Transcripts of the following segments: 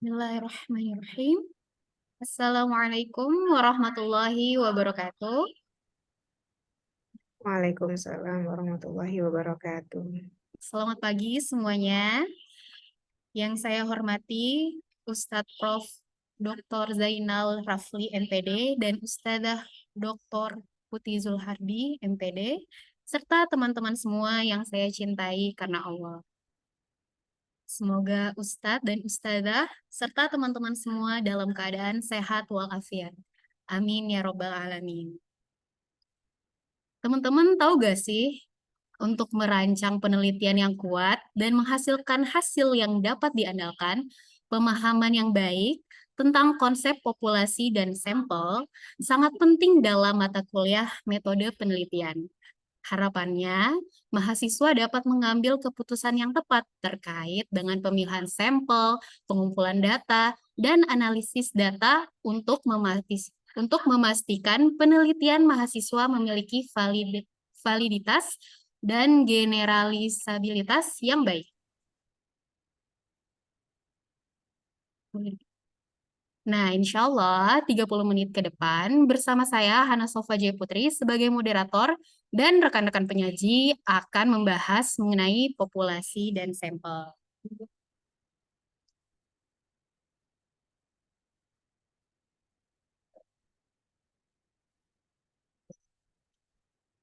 Bismillahirrahmanirrahim. Assalamualaikum warahmatullahi wabarakatuh. Waalaikumsalam warahmatullahi wabarakatuh. Selamat pagi semuanya. Yang saya hormati Ustadz Prof. Dr. Zainal Rafli MPD dan Ustadzah Dr. Putih Zulhardi MPD, serta teman-teman semua yang saya cintai karena Allah. Semoga Ustadz dan Ustadzah serta teman-teman semua dalam keadaan sehat walafiat. Amin ya robbal alamin. Teman-teman tahu gak sih, untuk merancang penelitian yang kuat dan menghasilkan hasil yang dapat diandalkan, pemahaman yang baik tentang konsep populasi dan sampel sangat penting dalam mata kuliah metode penelitian. Harapannya, mahasiswa dapat mengambil keputusan yang tepat terkait dengan pemilihan sampel, pengumpulan data, dan analisis data untuk memastikan penelitian mahasiswa memiliki validitas dan generalisabilitas yang baik. Nah, insya Allah 30 menit ke depan bersama saya Hana Sofa J. Putri sebagai moderator dan rekan-rekan penyaji akan membahas mengenai populasi dan sampel.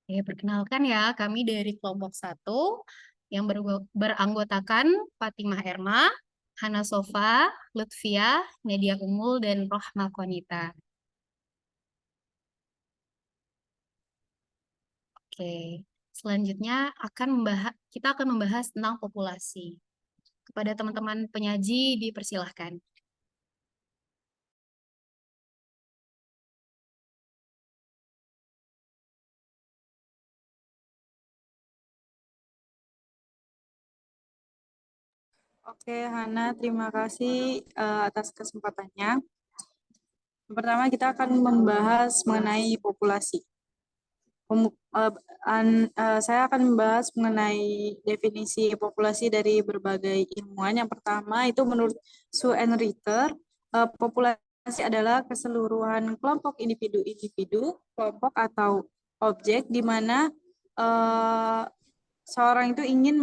Oke, perkenalkan ya, kami dari kelompok 1 yang beranggotakan Fatimah Erma, Hana Sofa, Lutfia, Nadia Umul, dan Rohma Konita. Oke, selanjutnya kita akan membahas tentang populasi. Kepada teman-teman penyaji dipersilahkan. Oke, Hana, terima kasih atas kesempatannya. Pertama, kita akan membahas mengenai populasi. Saya akan membahas mengenai definisi populasi dari berbagai ilmuwan. Yang pertama, itu menurut Sue and Ritter, populasi adalah keseluruhan kelompok individu-individu, kelompok atau objek di mana seorang itu ingin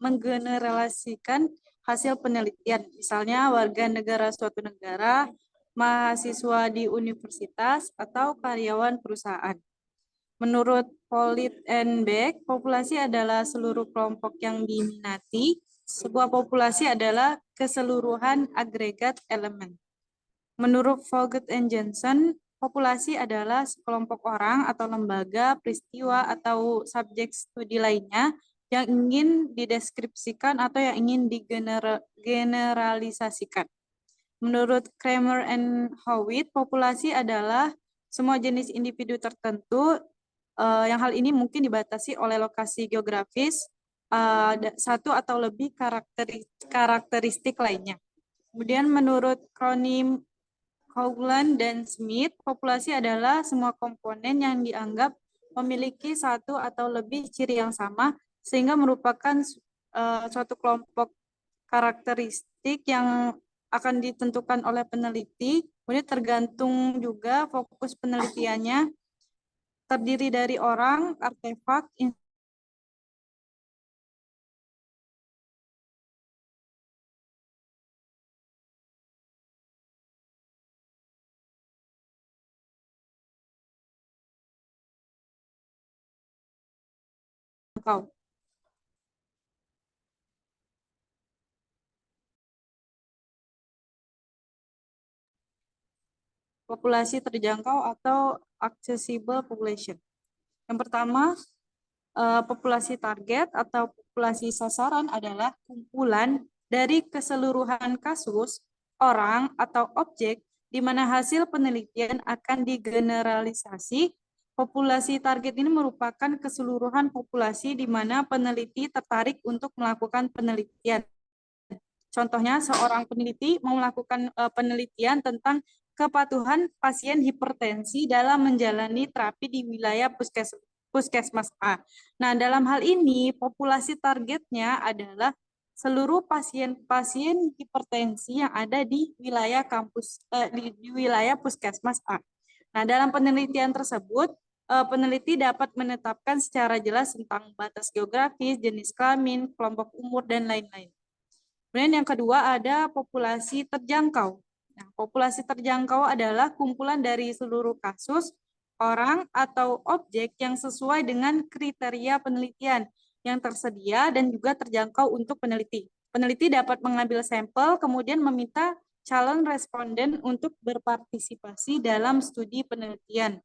menggeneralisasikan hasil penelitian, misalnya warga negara suatu negara, mahasiswa di universitas, atau karyawan perusahaan. Menurut Pollitt and Beck, populasi adalah seluruh kelompok yang diminati. Sebuah populasi adalah keseluruhan agregat elemen. Menurut Vogt and Johnson, populasi adalah sekelompok orang atau lembaga, peristiwa, atau subjek studi lainnya yang ingin dideskripsikan atau yang ingin digeneralisasikan. Menurut Kramer and Howitt, populasi adalah semua jenis individu tertentu yang hal ini mungkin dibatasi oleh lokasi geografis, satu atau lebih karakteristik lainnya. Kemudian menurut Cronin, Coughlin, dan Smith, populasi adalah semua komponen yang dianggap memiliki satu atau lebih ciri yang sama, sehingga merupakan suatu kelompok karakteristik yang akan ditentukan oleh peneliti. Kemudian tergantung juga fokus penelitiannya, terdiri dari orang, artefak, jangkau. Populasi terjangkau atau accessible population. Yang pertama, populasi target atau populasi sasaran adalah kumpulan dari keseluruhan kasus, orang, atau objek di mana hasil penelitian akan digeneralisasi. Populasi target ini merupakan keseluruhan populasi di mana peneliti tertarik untuk melakukan penelitian. Contohnya, seorang peneliti mau melakukan penelitian tentang kepatuhan pasien hipertensi dalam menjalani terapi di wilayah puskesmas A. Nah, dalam hal ini populasi targetnya adalah seluruh pasien-pasien hipertensi yang ada di wilayah di wilayah Puskesmas A. Nah, dalam penelitian tersebut, peneliti dapat menetapkan secara jelas tentang batas geografis, jenis kelamin, kelompok umur, dan lain-lain. Kemudian yang kedua ada populasi terjangkau. Nah, populasi terjangkau adalah kumpulan dari seluruh kasus, orang, atau objek yang sesuai dengan kriteria penelitian yang tersedia dan juga terjangkau untuk peneliti. Peneliti dapat mengambil sampel, kemudian meminta calon responden untuk berpartisipasi dalam studi penelitian.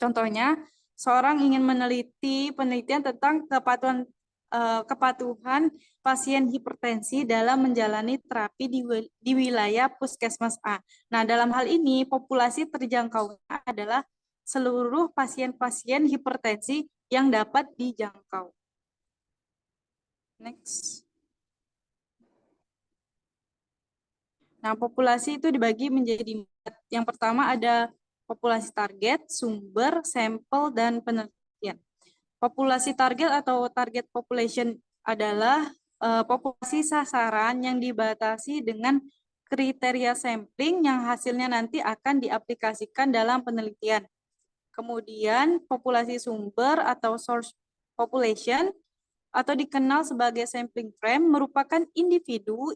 Contohnya, seorang ingin meneliti penelitian tentang kepatuhan pasien hipertensi dalam menjalani terapi di wilayah Puskesmas A. Nah, dalam hal ini populasi terjangkau adalah seluruh pasien-pasien hipertensi yang dapat dijangkau. Next. Nah, populasi itu dibagi menjadi 4. Yang pertama ada populasi target, sumber, sampel, dan penelitian. Populasi target atau target population adalah populasi sasaran yang dibatasi dengan kriteria sampling yang hasilnya nanti akan diaplikasikan dalam penelitian. Kemudian populasi sumber atau source population atau dikenal sebagai sampling frame merupakan individu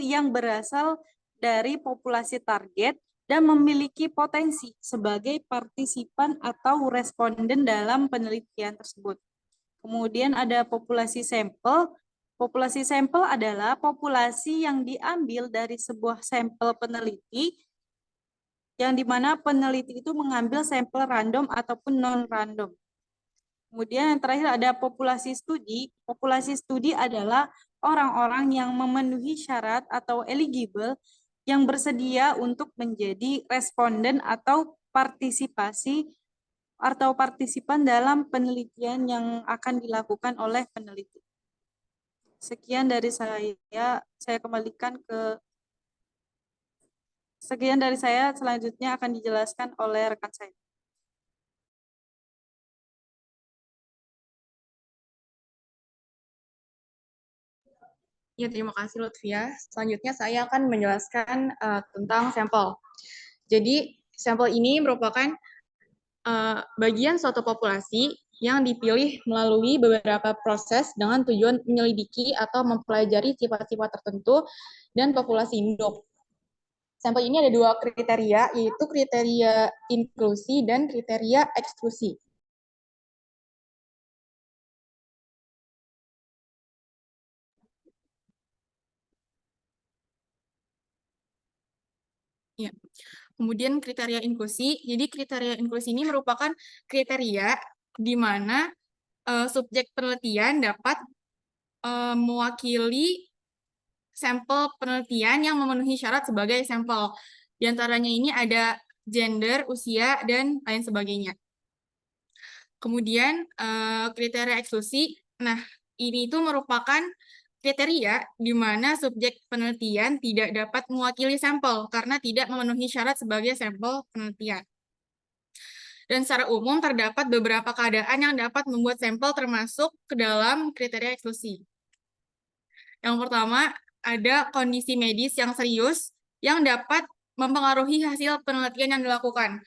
yang berasal dari populasi target dan memiliki potensi sebagai partisipan atau responden dalam penelitian tersebut. Kemudian ada populasi sampel. Populasi sampel adalah populasi yang diambil dari sebuah sampel peneliti yang dimana peneliti itu mengambil sampel random ataupun non-random. Kemudian yang terakhir ada populasi studi. Populasi studi adalah orang-orang yang memenuhi syarat atau eligible yang bersedia untuk menjadi responden atau partisipan dalam penelitian yang akan dilakukan oleh peneliti. Sekian dari saya kembalikan ke selanjutnya akan dijelaskan oleh rekan saya. Ya, terima kasih Lutfia. Selanjutnya saya akan menjelaskan tentang sampel. Jadi, sampel ini merupakan bagian suatu populasi yang dipilih melalui beberapa proses dengan tujuan menyelidiki atau mempelajari sifat-sifat tertentu dan populasi induk. Sampel ini ada 2 kriteria, yaitu kriteria inklusi dan kriteria eksklusi. Ya. Kemudian kriteria inklusi. Jadi kriteria inklusi ini merupakan kriteria di mana subjek penelitian dapat mewakili sampel penelitian yang memenuhi syarat sebagai sampel. Di antaranya ini ada gender, usia, dan lain sebagainya. Kemudian kriteria eksklusi. Nah, ini itu merupakan kriteria di mana subjek penelitian tidak dapat mewakili sampel karena tidak memenuhi syarat sebagai sampel penelitian. Dan secara umum terdapat beberapa keadaan yang dapat membuat sampel termasuk ke dalam kriteria eksklusi. Yang pertama, ada kondisi medis yang serius yang dapat mempengaruhi hasil penelitian yang dilakukan.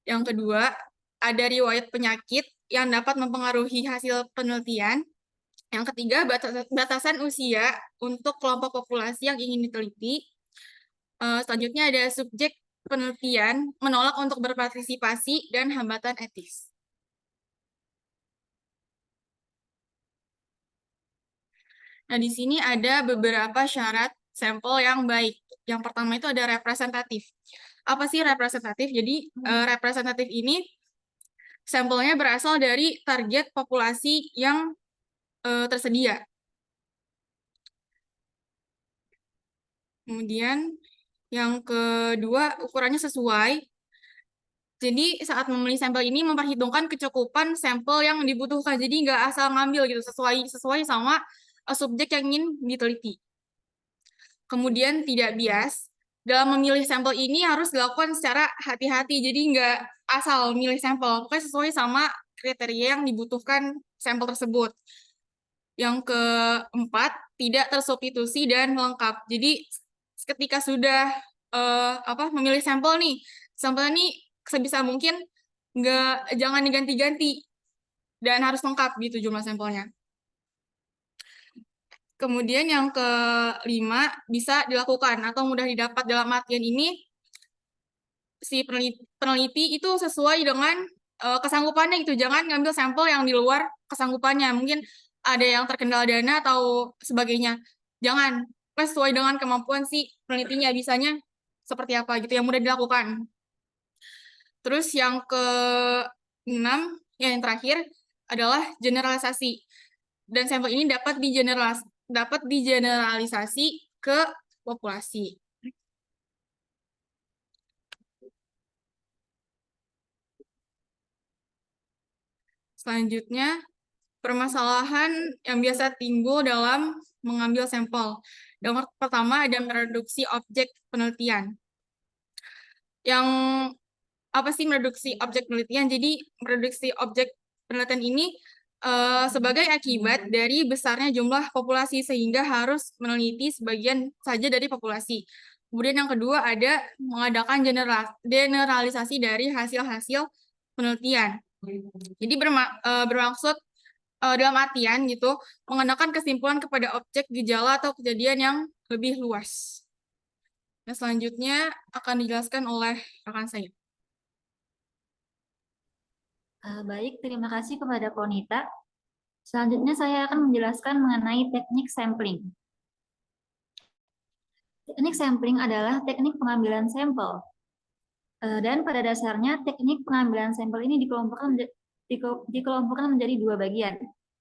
Yang kedua, ada riwayat penyakit yang dapat mempengaruhi hasil penelitian. Yang ketiga, batasan usia untuk kelompok populasi yang ingin diteliti. Selanjutnya ada subjek penelitian menolak untuk berpartisipasi dan hambatan etis. Nah, di sini ada beberapa syarat sampel yang baik. Yang pertama itu ada representatif. Apa sih representatif? Jadi, representatif ini sampelnya berasal dari target populasi yang tersedia. Kemudian yang kedua, ukurannya sesuai. Jadi saat memilih sampel ini memperhitungkan kecukupan sampel yang dibutuhkan. Jadi nggak asal ngambil gitu, sesuai sama subjek yang ingin diteliti. Kemudian tidak bias. Dalam memilih sampel ini harus dilakukan secara hati-hati. Jadi nggak asal milih sampel, pokoknya sesuai sama kriteria yang dibutuhkan sampel tersebut. Yang keempat, tidak tersubstitusi dan lengkap. Jadi ketika sudah memilih sampel nih, sampel ini sebisa mungkin jangan diganti-ganti dan harus lengkap gitu jumlah sampelnya. Kemudian yang kelima, bisa dilakukan atau mudah didapat. Dalam artian ini, si peneliti itu sesuai dengan kesanggupannya gitu. Jangan ngambil sampel yang di luar kesanggupannya. Mungkin ada yang terkendala dana atau sebagainya. Jangan. Sesuai dengan kemampuan si penelitinya, bisanya seperti apa gitu, yang mudah dilakukan. Terus yang ke-6, yang terakhir, adalah generalisasi. Dan sampel ini dapat digeneralisasi ke populasi. Selanjutnya, permasalahan yang biasa timbul dalam mengambil sampel. Yang pertama ada mereduksi objek penelitian. Yang apa sih mereduksi objek penelitian? Jadi mereduksi objek penelitian ini sebagai akibat dari besarnya jumlah populasi sehingga harus meneliti sebagian saja dari populasi. Kemudian yang kedua ada mengadakan generalisasi dari hasil-hasil penelitian. Jadi bermaksud dalam artian gitu mengenakan kesimpulan kepada objek, gejala atau kejadian yang lebih luas. Nah, selanjutnya akan dijelaskan oleh rekan saya. Baik, terima kasih kepada Konita. Selanjutnya saya akan menjelaskan mengenai teknik sampling. Teknik sampling adalah teknik pengambilan sampel. Dan pada dasarnya teknik pengambilan sampel ini dikelompokkan menjadi dua bagian,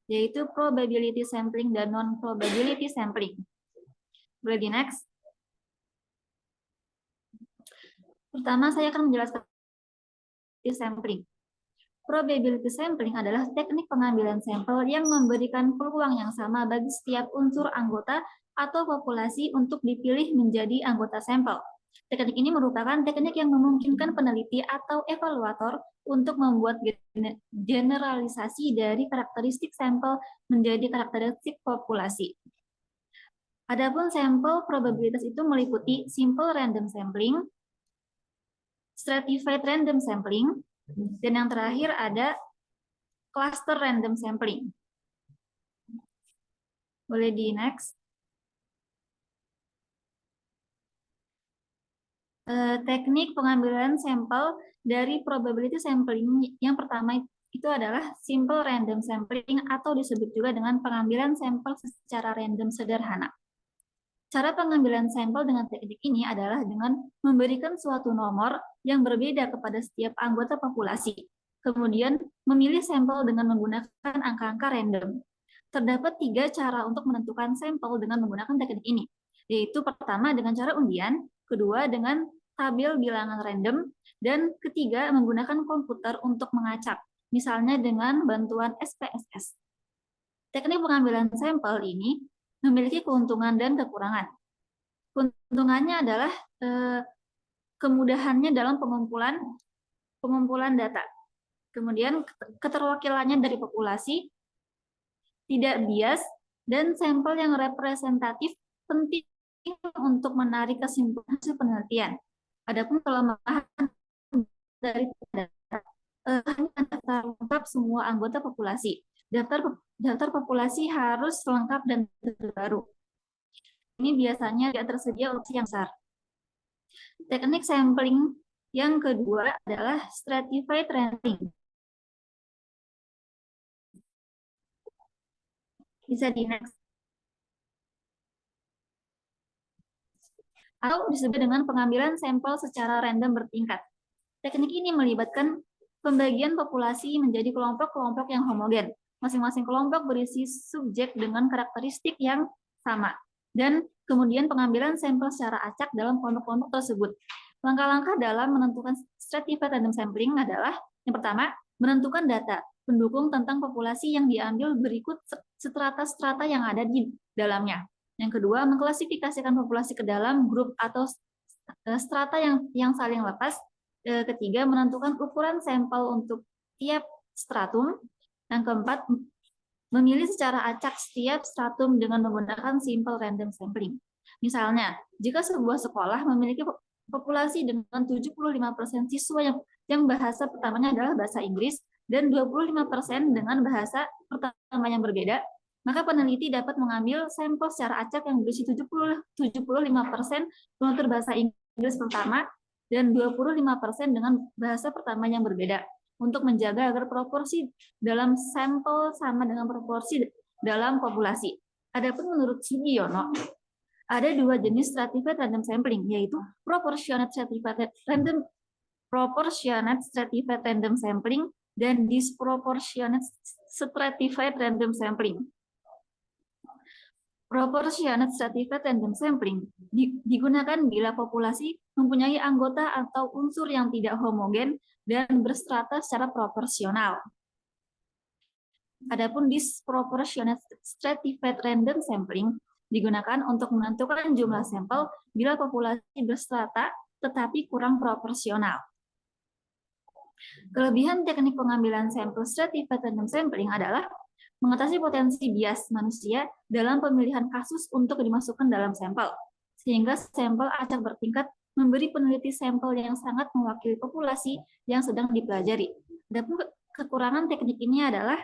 yaitu probability sampling dan non-probability sampling. Boleh di next? Pertama, saya akan menjelaskan sampling. Probability sampling adalah teknik pengambilan sampel yang memberikan peluang yang sama bagi setiap unsur anggota atau populasi untuk dipilih menjadi anggota sampel. Teknik ini merupakan teknik yang memungkinkan peneliti atau evaluator untuk membuat generalisasi dari karakteristik sampel menjadi karakteristik populasi. Adapun sampel probabilitas itu meliputi simple random sampling, stratified random sampling, dan yang terakhir ada cluster random sampling. Boleh di next. Teknik pengambilan sampel dari probability sampling yang pertama itu adalah simple random sampling atau disebut juga dengan pengambilan sampel secara random sederhana. Cara pengambilan sampel dengan teknik ini adalah dengan memberikan suatu nomor yang berbeda kepada setiap anggota populasi. Kemudian memilih sampel dengan menggunakan angka-angka random. Terdapat 3 cara untuk menentukan sampel dengan menggunakan teknik ini, yaitu pertama dengan cara undian, kedua dengan tabel bilangan random, dan ketiga menggunakan komputer untuk mengacak, misalnya dengan bantuan SPSS. Teknik pengambilan sampel ini memiliki keuntungan dan kekurangan. Keuntungannya adalah kemudahannya dalam pengumpulan data. Kemudian keterwakilannya dari populasi, tidak bias, dan sampel yang representatif penting untuk menarik kesimpulan hasil penelitian. Adapun kelemahan dari data hanya terungkap semua anggota populasi. Daftar populasi harus lengkap dan terbaru. Ini biasanya tidak tersedia opsi yang besar. Teknik sampling yang kedua adalah stratified random. Bisa di next. Atau disebut dengan pengambilan sampel secara random bertingkat. Teknik ini melibatkan pembagian populasi menjadi kelompok-kelompok yang homogen. Masing-masing kelompok berisi subjek dengan karakteristik yang sama. Dan kemudian pengambilan sampel secara acak dalam kelompok-kelompok tersebut. Langkah-langkah dalam menentukan stratified random sampling adalah, yang pertama, menentukan data pendukung tentang populasi yang diambil berikut strata-strata yang ada di dalamnya. Yang kedua, mengklasifikasikan populasi ke dalam grup atau strata yang saling lepas. Ketiga, menentukan ukuran sampel untuk tiap stratum. Yang keempat, memilih secara acak setiap stratum dengan menggunakan simple random sampling. Misalnya, jika sebuah sekolah memiliki populasi dengan 75% siswa yang bahasa pertamanya adalah bahasa Inggris dan 25% dengan bahasa pertama yang berbeda, maka peneliti dapat mengambil sampel secara acak yang berisi 75% penutur bahasa Inggris pertama dan 25% dengan bahasa pertama yang berbeda untuk menjaga agar proporsi dalam sampel sama dengan proporsi dalam populasi. Adapun menurut Sugiono, ada dua jenis stratified random sampling, yaitu proportionate stratified random sampling dan disproportionate stratified random sampling. Proportionate stratified random sampling digunakan bila populasi mempunyai anggota atau unsur yang tidak homogen dan berstrata secara proporsional. Adapun disproportionate stratified random sampling digunakan untuk menentukan jumlah sampel bila populasi berstrata tetapi kurang proporsional. Kelebihan teknik pengambilan sampel stratified random sampling adalah mengatasi potensi bias manusia dalam pemilihan kasus untuk dimasukkan dalam sampel, sehingga sampel acak bertingkat memberi peneliti sampel yang sangat mewakili populasi yang sedang dipelajari. Adapun kekurangan teknik ini adalah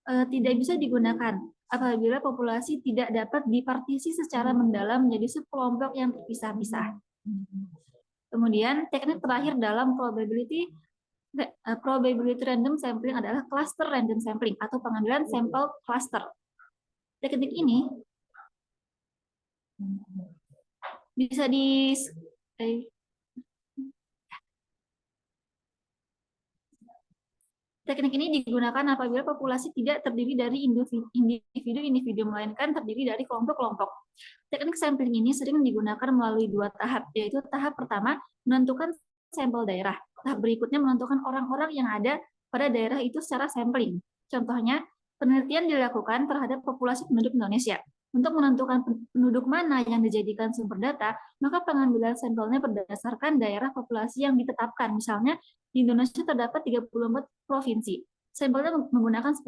tidak bisa digunakan apabila populasi tidak dapat dipartisi secara mendalam menjadi subkelompok yang terpisah-pisah. Kemudian teknik terakhir dalam probability random sampling adalah cluster random sampling atau pengambilan sampel cluster. Teknik ini bisa Teknik ini digunakan apabila populasi tidak terdiri dari individu, melainkan terdiri dari kelompok-kelompok. Teknik sampling ini sering digunakan melalui dua tahap, yaitu tahap pertama menentukan sampel daerah. Tahap berikutnya menentukan orang-orang yang ada pada daerah itu secara sampling. Contohnya, penelitian dilakukan terhadap populasi penduduk Indonesia. Untuk menentukan penduduk mana yang dijadikan sumber data, maka pengambilan sampelnya berdasarkan daerah populasi yang ditetapkan. Misalnya, di Indonesia terdapat 34 provinsi. Sampelnya menggunakan 10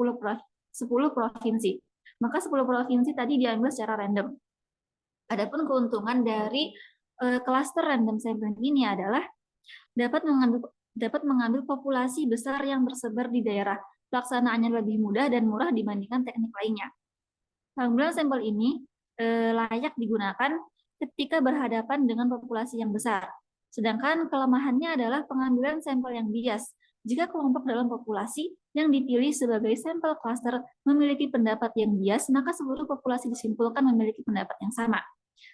provinsi. Maka 10 provinsi tadi diambil secara random. Adapun keuntungan dari cluster random sampling ini adalah dapat mengambil populasi besar yang tersebar di daerah. Pelaksanaannya lebih mudah dan murah dibandingkan teknik lainnya. Pengambilan sampel ini layak digunakan ketika berhadapan dengan populasi yang besar. Sedangkan kelemahannya adalah pengambilan sampel yang bias. Jika kelompok dalam populasi yang dipilih sebagai sampel cluster memiliki pendapat yang bias, maka seluruh populasi disimpulkan memiliki pendapat yang sama.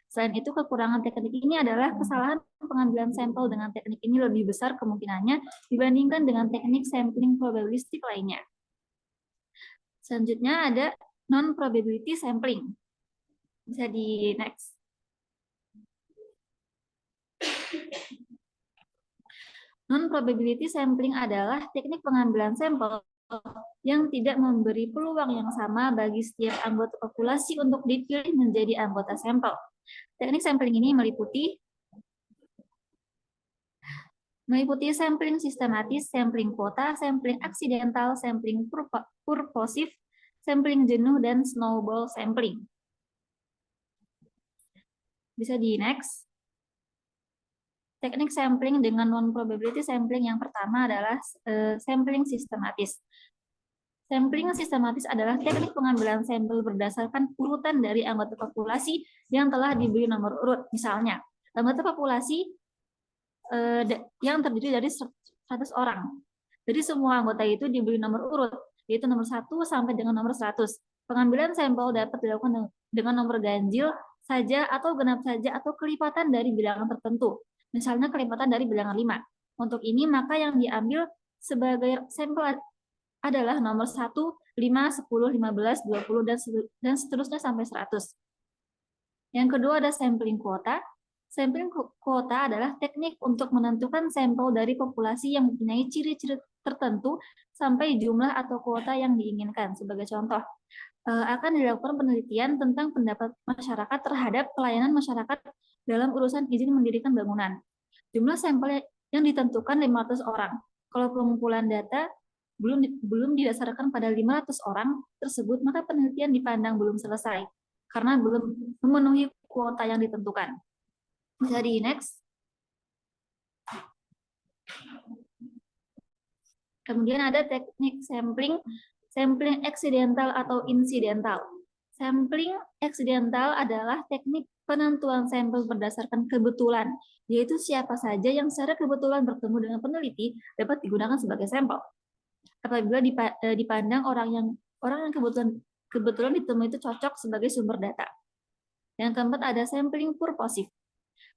Selain itu, kekurangan teknik ini adalah kesalahan pengambilan sampel dengan teknik ini lebih besar kemungkinannya dibandingkan dengan teknik sampling probabilistik lainnya. Selanjutnya ada non-probability sampling. Bisa di next. Non-probability sampling adalah teknik pengambilan sampel yang tidak memberi peluang yang sama bagi setiap anggota populasi untuk dipilih menjadi anggota sampel. Teknik sampling ini meliputi sampling sistematis, sampling kuota, sampling aksidental, sampling purposive, sampling jenuh, dan snowball sampling. Bisa di next. Teknik sampling dengan non-probability sampling yang pertama adalah sampling sistematis. Sampling sistematis adalah teknik pengambilan sampel berdasarkan urutan dari anggota populasi yang telah diberi nomor urut. Misalnya, anggota populasi yang terdiri dari 100 orang. Jadi semua anggota itu diberi nomor urut, yaitu nomor 1 sampai dengan nomor 100. Pengambilan sampel dapat dilakukan dengan nomor ganjil saja atau genap saja atau kelipatan dari bilangan tertentu. Misalnya kelipatan dari bilangan 5. Untuk ini maka yang diambil sebagai sampel adalah nomor 1, 5, 10, 15, 20, dan seterusnya sampai 100. Yang kedua ada sampling kuota. Sampling kuota adalah teknik untuk menentukan sampel dari populasi yang mempunyai ciri-ciri tertentu sampai jumlah atau kuota yang diinginkan. Sebagai contoh, akan dilakukan penelitian tentang pendapat masyarakat terhadap pelayanan masyarakat dalam urusan izin mendirikan bangunan. Jumlah sampel yang ditentukan 500 orang. Kalau pengumpulan data belum didasarkan pada 500 orang tersebut, maka penelitian dipandang belum selesai karena belum memenuhi kuota yang ditentukan. Bisa di next. Kemudian ada teknik sampling accidental atau incidental. Sampling accidental adalah teknik penentuan sampel berdasarkan kebetulan, yaitu siapa saja yang secara kebetulan bertemu dengan peneliti dapat digunakan sebagai sampel. Apabila dipandang orang yang kebetulan ditemui itu cocok sebagai sumber data. Yang keempat ada sampling purposive.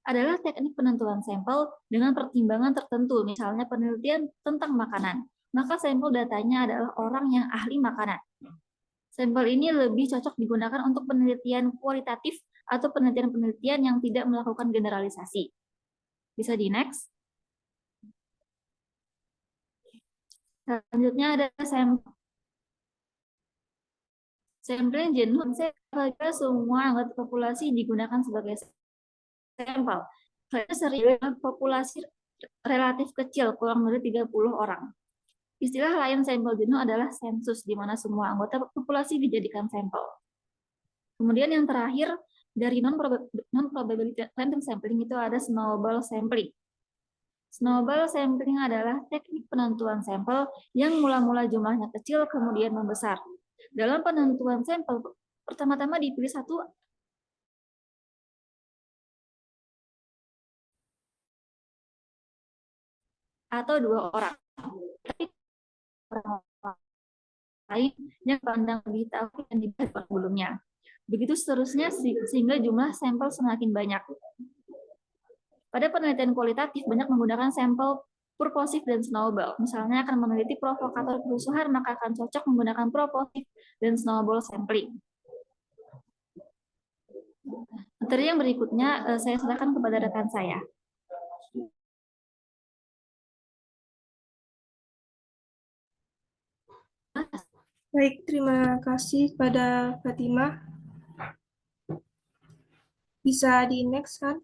Adalah teknik penentuan sampel dengan pertimbangan tertentu, misalnya penelitian tentang makanan. Maka sampel datanya adalah orang yang ahli makanan. Sampel ini lebih cocok digunakan untuk penelitian kualitatif atau penelitian-penelitian yang tidak melakukan generalisasi. Bisa di next. Selanjutnya ada sampling genome. Apabila semua anggota populasi digunakan sebagai sampel. Karena populasi relatif kecil, kurang dari 30 orang. Istilah lain sampel genome adalah sensus, di mana semua anggota populasi dijadikan sampel. Kemudian yang terakhir, dari non-probability random sampling itu ada snowball sampling. Snowball sampling adalah teknik penentuan sampel yang mula-mula jumlahnya kecil, kemudian membesar. Dalam penentuan sampel, pertama-tama dipilih satu atau dua orang. Tapi orang lain yang pandang lebih tahu dan dibahas sebelumnya. Begitu seterusnya sehingga jumlah sampel semakin banyak. Pada penelitian kualitatif banyak menggunakan sampel purposive dan snowball. Misalnya akan meneliti provokator kerusuhan, maka akan cocok menggunakan purposive dan snowball sampling. Materi yang berikutnya saya serahkan kepada rekan saya. Baik, terima kasih kepada Fatimah. Bisa di next kan?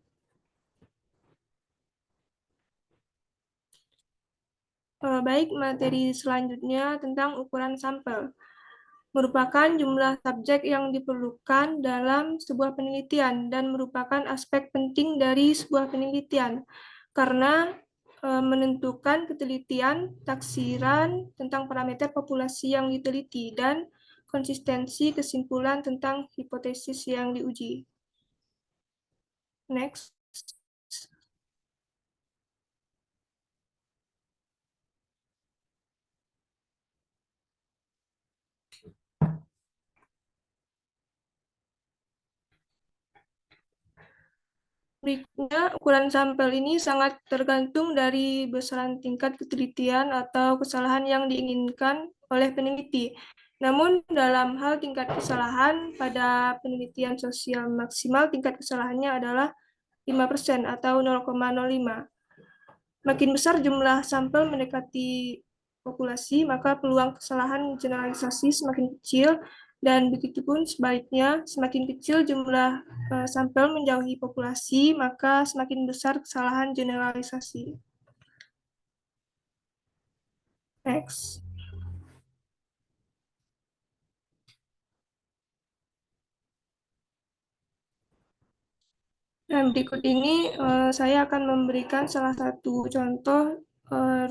Baik, materi selanjutnya tentang ukuran sampel. Merupakan jumlah subjek yang diperlukan dalam sebuah penelitian dan merupakan aspek penting dari sebuah penelitian karena menentukan ketelitian, taksiran tentang parameter populasi yang diteliti, dan konsistensi kesimpulan tentang hipotesis yang diuji. Next. Berikutnya, ukuran sampel ini sangat tergantung dari besaran tingkat ketelitian atau kesalahan yang diinginkan oleh peneliti. Namun, dalam hal tingkat kesalahan, pada penelitian sosial maksimal tingkat kesalahannya adalah 5% atau 0,05. Makin besar jumlah sampel mendekati populasi, maka peluang kesalahan generalisasi semakin kecil, dan begitupun sebaliknya, semakin kecil jumlah sampel menjauhi populasi, maka semakin besar kesalahan generalisasi. Next. Dan berikut ini saya akan memberikan salah satu contoh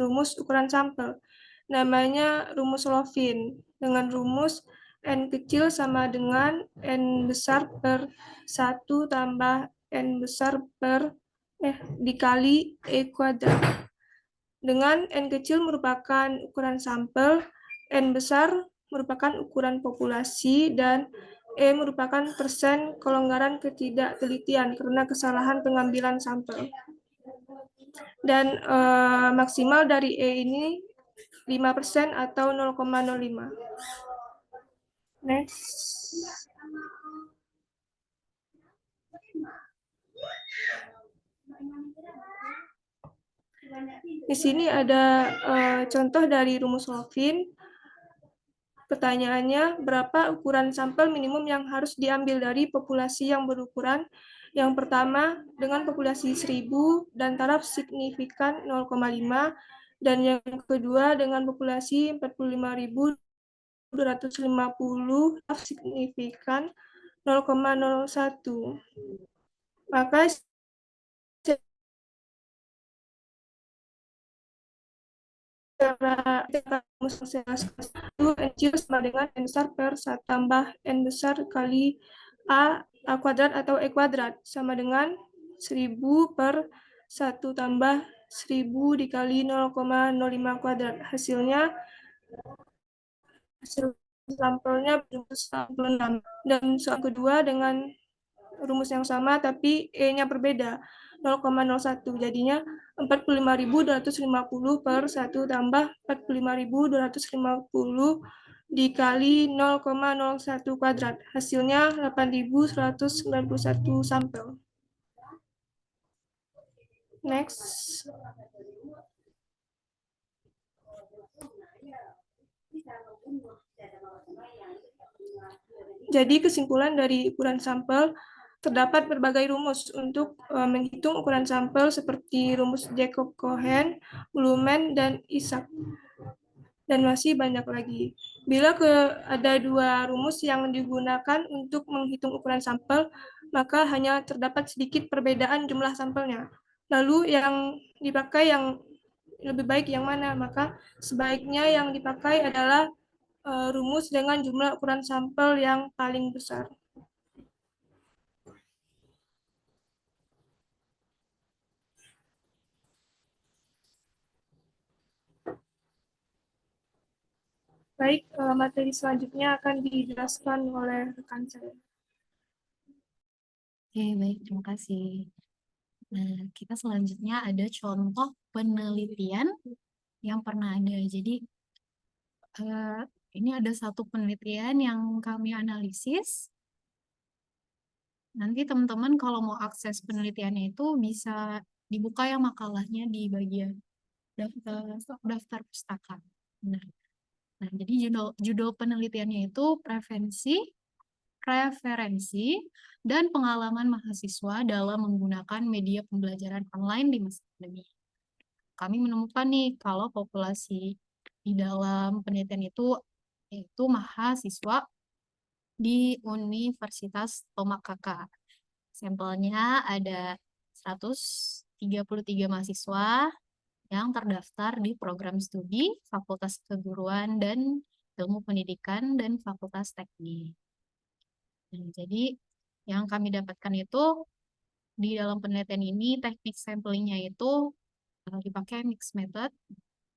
rumus ukuran sampel. Namanya rumus Lovin, dengan rumus N kecil sama dengan N besar per 1 tambah N besar per dikali E kuadrat. Dengan N kecil merupakan ukuran sampel, N besar merupakan ukuran populasi, dan E merupakan persen kelonggaran ketidaktelitian karena kesalahan pengambilan sampel. Dan maksimal dari E ini 5% atau 0,05. Next. Di sini ada contoh dari rumus Lovin. Pertanyaannya, berapa ukuran sampel minimum yang harus diambil dari populasi yang berukuran? Yang pertama, dengan populasi 1000 dan taraf signifikan 0,5, Dan yang kedua dengan populasi 45.250 signifikan 0,01. Maka secara rumus NQ sama dengan N besar per 1 tambah N besar kali A kuadrat atau E kuadrat sama dengan 1000 per 1 tambah 1000 dikali 0,05 kuadrat. Hasil sampelnya rumus 66. Dan soal kedua dengan rumus yang sama tapi E-nya berbeda, 0,01. Jadinya 45.250 per 1 tambah 45.250 dikali 0,01 kuadrat. Hasilnya 8.191 sampel. Next. Jadi kesimpulan dari ukuran sampel, terdapat berbagai rumus untuk menghitung ukuran sampel seperti rumus Jacob-Cohen, Blumen, dan Isaac. Dan masih banyak lagi. Bila ada dua rumus yang digunakan untuk menghitung ukuran sampel, maka hanya terdapat sedikit perbedaan jumlah sampelnya. Lalu yang dipakai yang lebih baik yang mana? Maka sebaiknya yang dipakai adalah rumus dengan jumlah ukuran sampel yang paling besar. Baik, materi selanjutnya akan dijelaskan oleh rekan saya. Oke, baik, terima kasih. Nah, kita selanjutnya ada contoh penelitian yang pernah ada. Jadi, ini ada satu penelitian yang kami analisis. Nanti teman-teman kalau mau akses penelitiannya itu bisa dibuka ya makalahnya di bagian daftar pustaka. Nah, jadi judul penelitiannya itu preferensi dan pengalaman mahasiswa dalam menggunakan media pembelajaran online di masa pandemi. Kami menemukan nih kalau populasi di dalam penelitian itu yaitu mahasiswa di Universitas Tomakaka. Sampelnya ada 133 mahasiswa yang terdaftar di program studi Fakultas Keguruan dan Ilmu Pendidikan dan Fakultas Teknik. Nah, jadi yang kami dapatkan itu di dalam penelitian ini teknik samplingnya itu dipakai mixed method.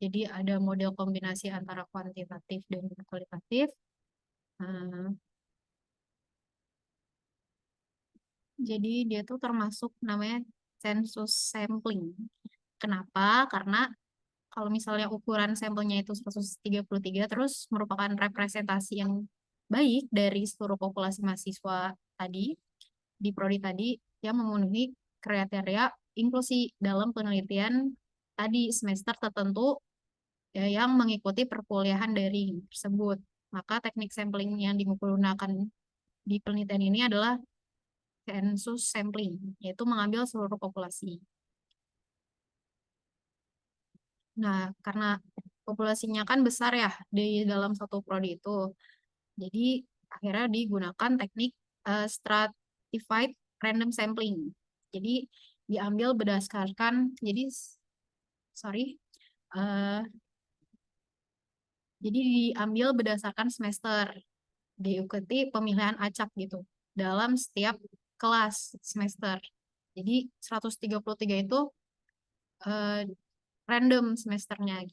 Jadi ada model kombinasi antara kuantitatif dan kualitatif. Jadi dia tuh termasuk namanya census sampling. Kenapa? Karena kalau misalnya ukuran sampelnya itu 133 terus merupakan representasi yang baik dari seluruh populasi mahasiswa tadi, di prodi tadi, yang memenuhi kriteria inklusi dalam penelitian tadi semester tertentu ya, yang mengikuti perkuliahan daring tersebut. Maka teknik sampling yang digunakan di penelitian ini adalah census sampling, yaitu mengambil seluruh populasi. Nah, karena populasinya kan besar ya di dalam satu prodi itu, jadi akhirnya digunakan teknik stratified random sampling. Jadi diambil berdasarkan, jadi diambil berdasarkan semester, diikuti pemilihan acak gitu dalam setiap kelas semester. Jadi 133 itu random semesternya.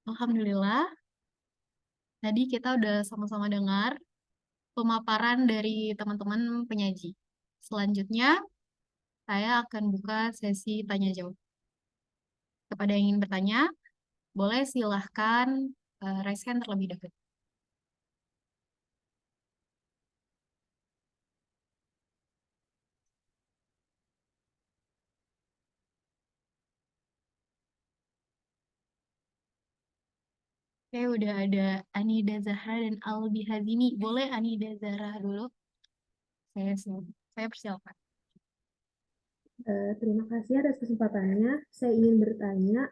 Alhamdulillah, tadi kita udah sama-sama dengar pemaparan dari teman-teman penyaji. Selanjutnya, saya akan buka sesi tanya-jawab. Kepada yang ingin bertanya, boleh silahkan raise hand terlebih dahulu. Oke, udah ada Anida Zahra dan Albi Hazimi. Boleh Anida Zahra dulu? Saya persilakan. Terima kasih atas kesempatannya. Saya ingin bertanya,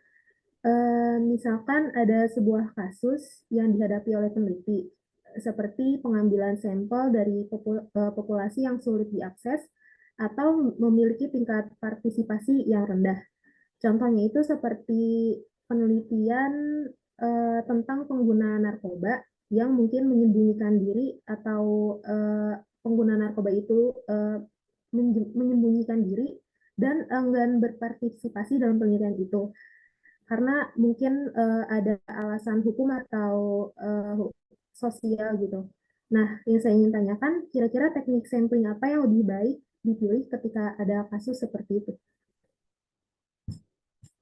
misalkan ada sebuah kasus yang dihadapi oleh peneliti, seperti pengambilan sampel dari populasi yang sulit diakses atau memiliki tingkat partisipasi yang rendah. Contohnya itu seperti penelitian tentang pengguna narkoba yang mungkin menyembunyikan diri atau pengguna narkoba itu menyembunyikan diri dan enggan berpartisipasi dalam penelitian itu karena mungkin ada alasan hukum atau sosial gitu. Nah, yang saya ingin tanyakan, kira-kira teknik sampling apa yang lebih baik dipilih ketika ada kasus seperti itu?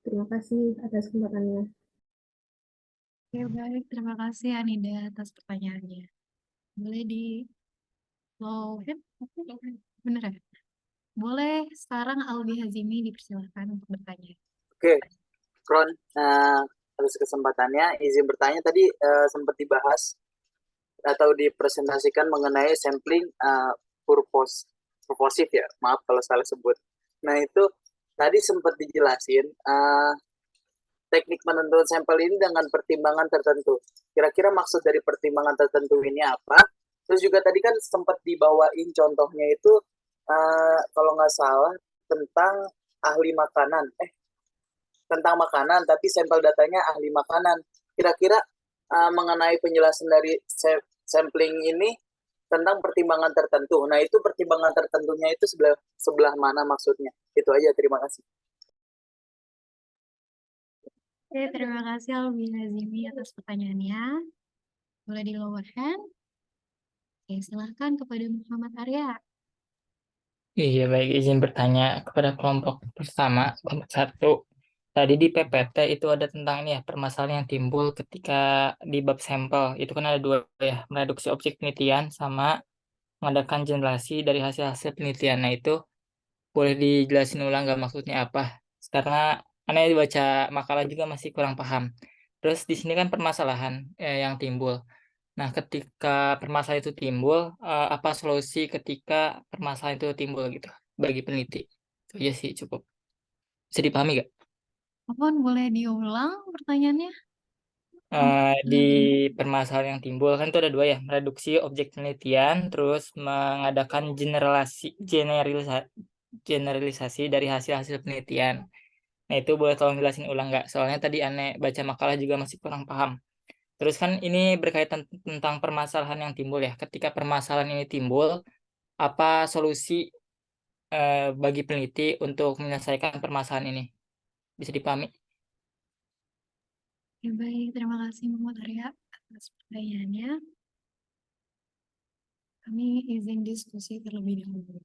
Terima kasih atas kesempatannya. Oke, baik. Terima kasih Anida atas pertanyaannya. Boleh di low hand? Bener ya? Boleh sekarang Albi Hazimi dipersilakan untuk bertanya. Oke, Kron, atas kesempatannya, izin bertanya tadi sempat dibahas atau dipresentasikan mengenai sampling purposif ya, maaf kalau salah sebut. Nah itu tadi sempat dijelasin teknik penentuan sampel ini dengan pertimbangan tertentu. Kira-kira maksud dari pertimbangan tertentu ini apa? Terus juga tadi kan sempat dibawain contohnya itu kalau nggak salah tentang ahli makanan, tentang makanan, tapi sampel datanya ahli makanan. Kira-kira mengenai penjelasan dari sampling ini tentang pertimbangan tertentu. Nah, itu pertimbangan tertentunya itu sebelah mana maksudnya? Itu aja, terima kasih. Oke, terima kasih Albi Hazimi atas pertanyaannya. Boleh di lower hand? Oke, silahkan kepada Muhammad Arya. Iya, baik. Izin bertanya kepada kelompok pertama, kelompok 1. Tadi di PPT itu ada tentang ini ya, permasalahan yang timbul ketika di bab sampel. Itu kan ada 2 ya, mereduksi objek penelitian sama mengadakan generalisasi dari hasil-hasil penelitian. Nah, itu boleh dijelasin ulang nggak maksudnya apa? Karena aneh baca makalah juga masih kurang paham. Terus di sini kan permasalahan yang timbul. Nah, ketika permasalahan itu timbul, apa solusi ketika permasalahan itu timbul gitu bagi peneliti? Itu aja sih cukup. Bisa dipahami nggak? Apun, boleh diulang pertanyaannya? Di permasalahan yang timbul kan itu ada 2 ya, mereduksi objek penelitian, terus mengadakan generalisasi dari hasil-hasil penelitian. Nah, itu boleh tolong jelasin ulang nggak? Soalnya tadi aneh baca makalah juga masih kurang paham. Terus kan ini berkaitan tentang permasalahan yang timbul ya. Ketika permasalahan ini timbul, apa solusi bagi peneliti untuk menyelesaikan permasalahan ini? Bisa dipahami? Ya, baik, terima kasih Muhammad Arya atas pertanyaannya. Kami izin diskusi terlebih dahulu.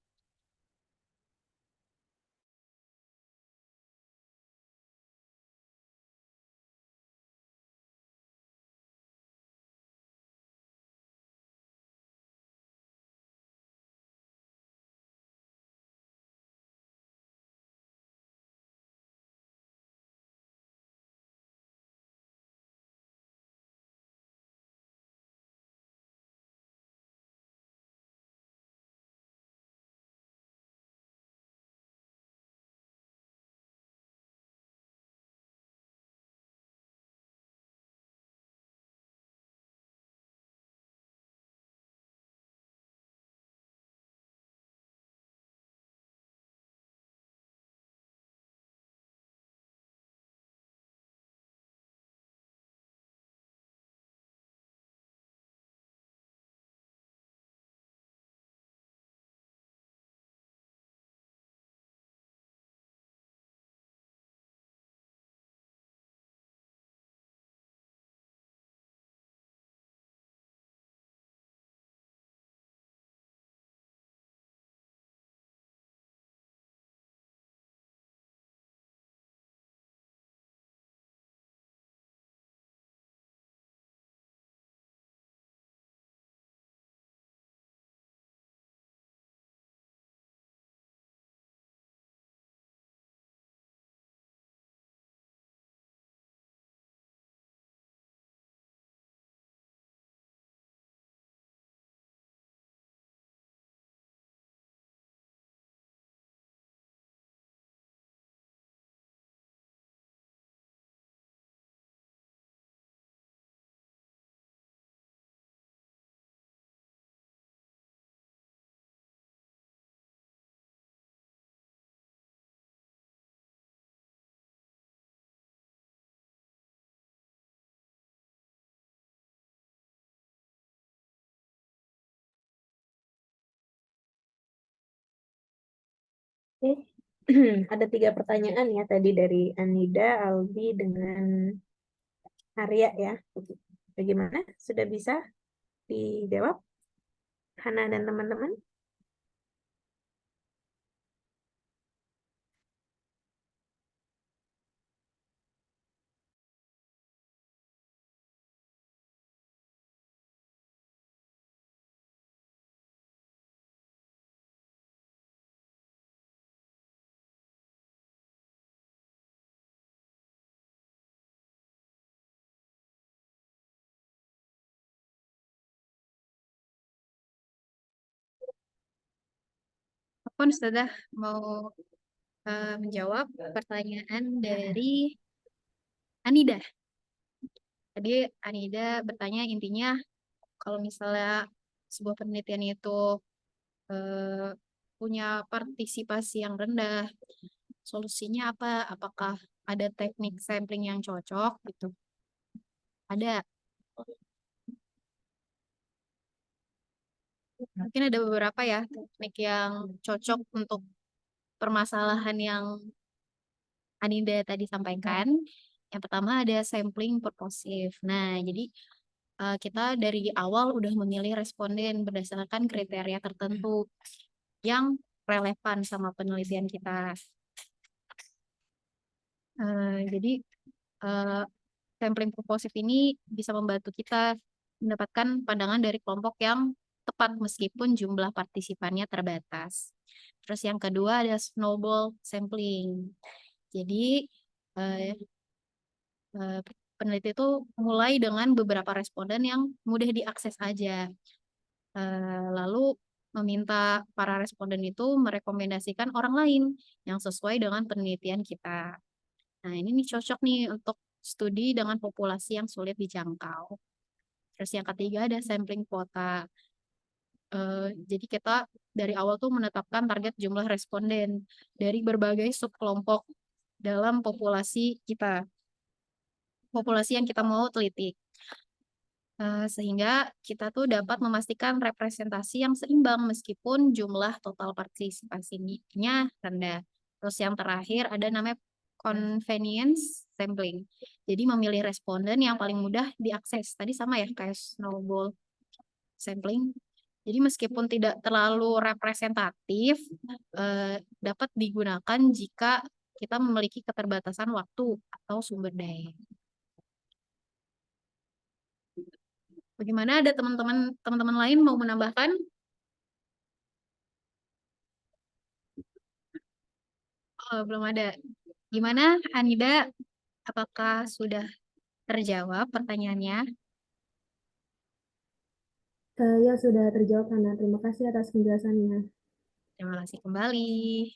ada 3 pertanyaan ya tadi dari Anida, Albi, dengan Arya ya. Bagaimana? Sudah bisa dijawab, Hana dan teman-teman? Apun sudah mau menjawab pertanyaan dari Anida. Tadi Anida bertanya intinya kalau misalnya sebuah penelitian itu punya partisipasi yang rendah, solusinya apa? Apakah ada teknik sampling yang cocok gitu? Ada. Mungkin ada beberapa ya teknik yang cocok untuk permasalahan yang Anida tadi sampaikan. Yang pertama ada sampling purposive. Nah, jadi kita dari awal udah memilih responden berdasarkan kriteria tertentu yang relevan sama penelitian kita. Jadi sampling purposive ini bisa membantu kita mendapatkan pandangan dari kelompok yang tepat meskipun jumlah partisipannya terbatas. Terus yang kedua ada snowball sampling. Jadi peneliti itu mulai dengan beberapa responden yang mudah diakses aja. Lalu meminta para responden itu merekomendasikan orang lain yang sesuai dengan penelitian kita. Nah, ini nih cocok nih untuk studi dengan populasi yang sulit dijangkau. Terus yang ketiga ada sampling kuota. Jadi kita dari awal tuh menetapkan target jumlah responden dari berbagai subkelompok dalam populasi kita. Populasi yang kita mau teliti. Sehingga kita tuh dapat memastikan representasi yang seimbang meskipun jumlah total partisipasinya rendah. Terus yang terakhir ada namanya convenience sampling. Jadi memilih responden yang paling mudah diakses. Tadi sama ya kayak snowball sampling. Jadi meskipun tidak terlalu representatif, dapat digunakan jika kita memiliki keterbatasan waktu atau sumber daya. Bagaimana, ada teman-teman lain mau menambahkan? Oh, belum ada. Gimana, Anida? Apakah sudah terjawab pertanyaannya? Ya, sudah terjawab, Hana. Terima kasih atas penjelasannya. Terima kasih kembali.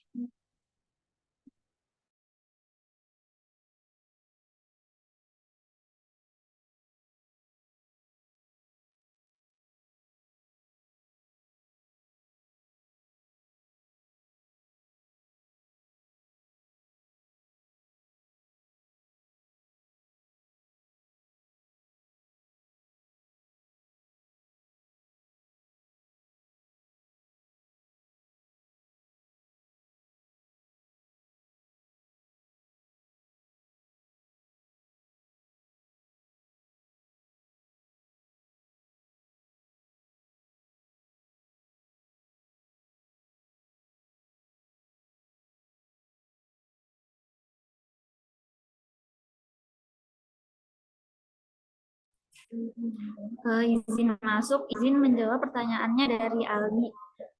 Izin masuk, izin menjawab pertanyaannya dari Albi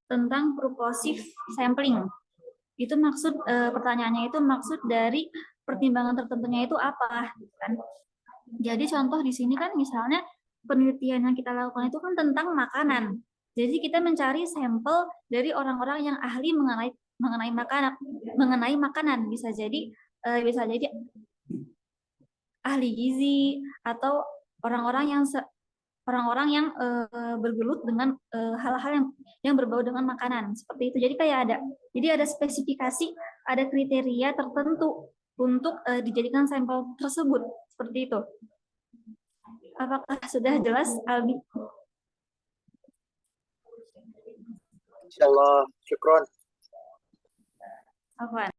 tentang purposive sampling. Itu maksud pertanyaannya itu maksud dari pertimbangan tertentunya itu apa, kan? Jadi contoh di sini kan misalnya penelitian yang kita lakukan itu kan tentang makanan. Jadi kita mencari sampel dari orang-orang yang ahli mengenai makanan, bisa jadi ahli gizi atau orang-orang yang bergelut dengan hal-hal yang berbau dengan makanan seperti itu. Jadi ada spesifikasi, ada kriteria tertentu untuk dijadikan sampel tersebut seperti itu. Apakah sudah jelas, Albi? Insyaallah, syukron. Afwan.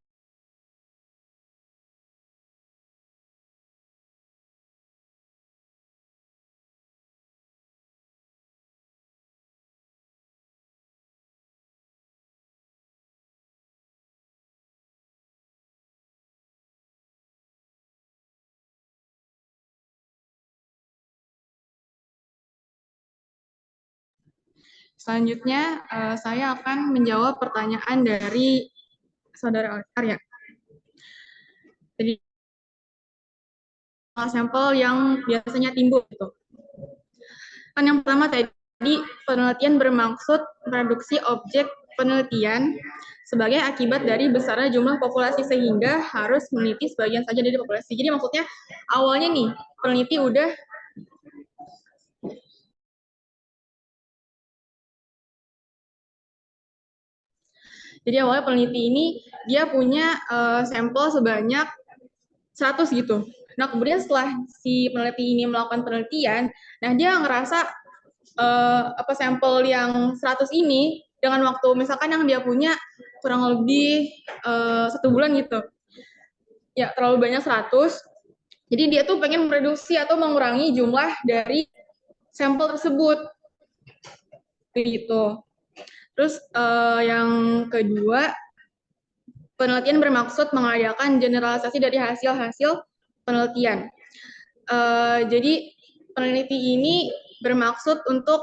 Selanjutnya, saya akan menjawab pertanyaan dari Saudara Arya. Jadi, sampel yang biasanya timbul gitu. Kan yang pertama tadi, penelitian bermaksud produksi objek penelitian sebagai akibat dari besarnya jumlah populasi sehingga harus meneliti sebagian saja dari populasi. Jadi maksudnya awalnya nih, peneliti udah Jadi awalnya peneliti ini dia punya sampel sebanyak 100 gitu. Nah, kemudian setelah si peneliti ini melakukan penelitian, nah dia ngerasa sampel yang 100 ini dengan waktu misalkan yang dia punya kurang lebih 1 bulan gitu. Ya, terlalu banyak 100. Jadi dia tuh pengen mereduksi atau mengurangi jumlah dari sampel tersebut. Gitu. Terus yang kedua, penelitian bermaksud mengadakan generalisasi dari hasil-hasil penelitian. Jadi peneliti ini bermaksud untuk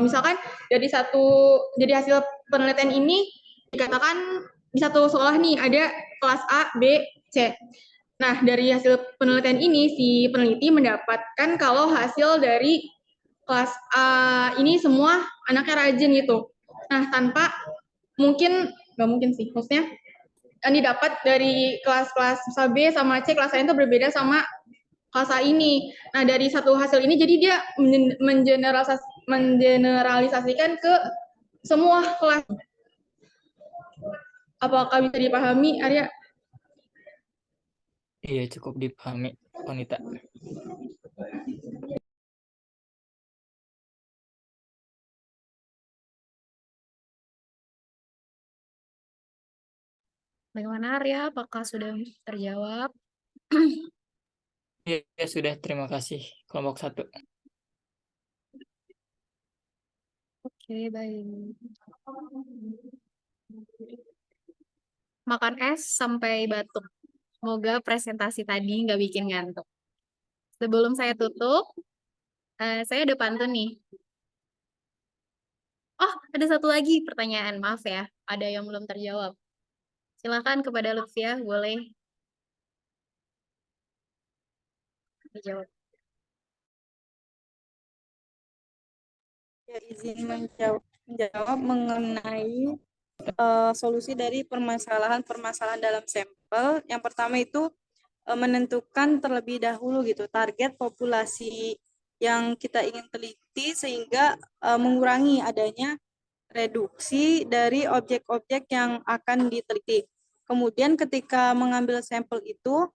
misalkan dari hasil penelitian ini dikatakan di satu sekolah nih ada kelas A, B, C. Nah, dari hasil penelitian ini si peneliti mendapatkan kalau hasil dari kelas A ini semua anaknya rajin gitu. Nah, nggak mungkin sih, maksudnya yang didapat dari kelas-kelas B sama C, kelas lain itu berbeda sama kelas A ini. Nah, dari satu hasil ini jadi dia mengeneralisasikan ke semua kelas. Apakah bisa dipahami, Arya? Iya, cukup dipahami, Konita. Bagaimana Arya? Apakah sudah terjawab? Iya, sudah. Terima kasih, kelompok 1. Oke, baik. Makan es sampai batuk. Semoga presentasi tadi nggak bikin ngantuk. Sebelum saya tutup, saya ada pantun nih. Oh, ada satu lagi pertanyaan. Maaf ya, ada yang belum terjawab. Silakan kepada Lutfia, boleh dijawab. Ya, izin menjawab mengenai solusi dari permasalahan-permasalahan dalam sampel. Yang pertama itu menentukan terlebih dahulu gitu target populasi yang kita ingin teliti sehingga mengurangi adanya reduksi dari objek-objek yang akan diteliti. Kemudian ketika mengambil sampel itu,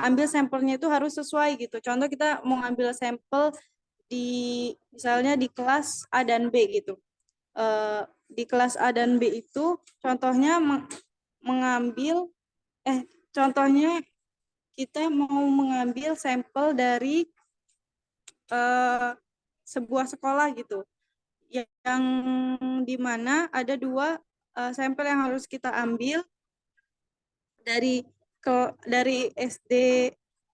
ambil sampelnya itu harus sesuai gitu. Contoh kita mau ambil sampel misalnya di kelas A dan B gitu. Di kelas A dan B itu contohnya contohnya kita mau mengambil sampel dari sebuah sekolah gitu, yang dimana ada 2 sampel yang harus kita ambil dari SD,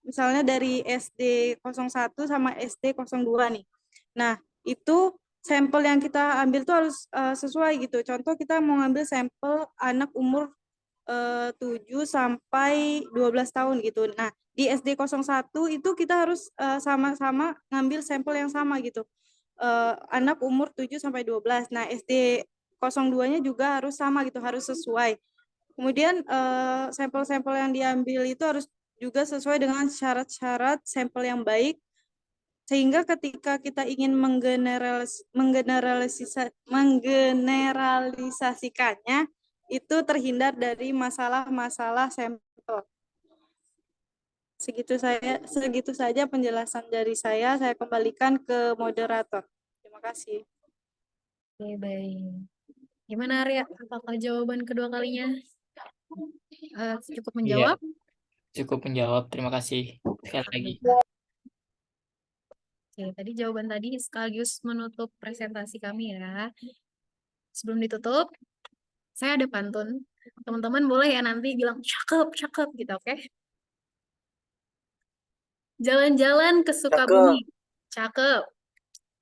misalnya dari SD 01 sama SD 02 nih. Nah, itu sampel yang kita ambil tuh harus sesuai gitu. Contoh kita mau ngambil sampel anak umur 7 sampai 12 tahun gitu. Nah, di SD 01 itu kita harus sama-sama ngambil sampel yang sama gitu. Anak umur 7 sampai 12. Nah, SD 02-nya juga harus sama gitu, harus sesuai. Kemudian sampel-sampel yang diambil itu harus juga sesuai dengan syarat-syarat sampel yang baik, sehingga ketika kita ingin menggeneralisasikannya, itu terhindar dari masalah-masalah sampel. Segitu saja penjelasan dari saya kembalikan ke moderator. Terima kasih. Oke, baik. Gimana Arya? Apakah jawaban kedua kalinya cukup menjawab? Iya, cukup menjawab. Terima kasih sekali lagi. Oke, tadi jawaban tadi sekaligus menutup presentasi kami ya. Sebelum ditutup, saya ada pantun. Teman-teman boleh ya nanti bilang cakep, cakep gitu, oke? Jalan-jalan ke Sukabumi. Cakep.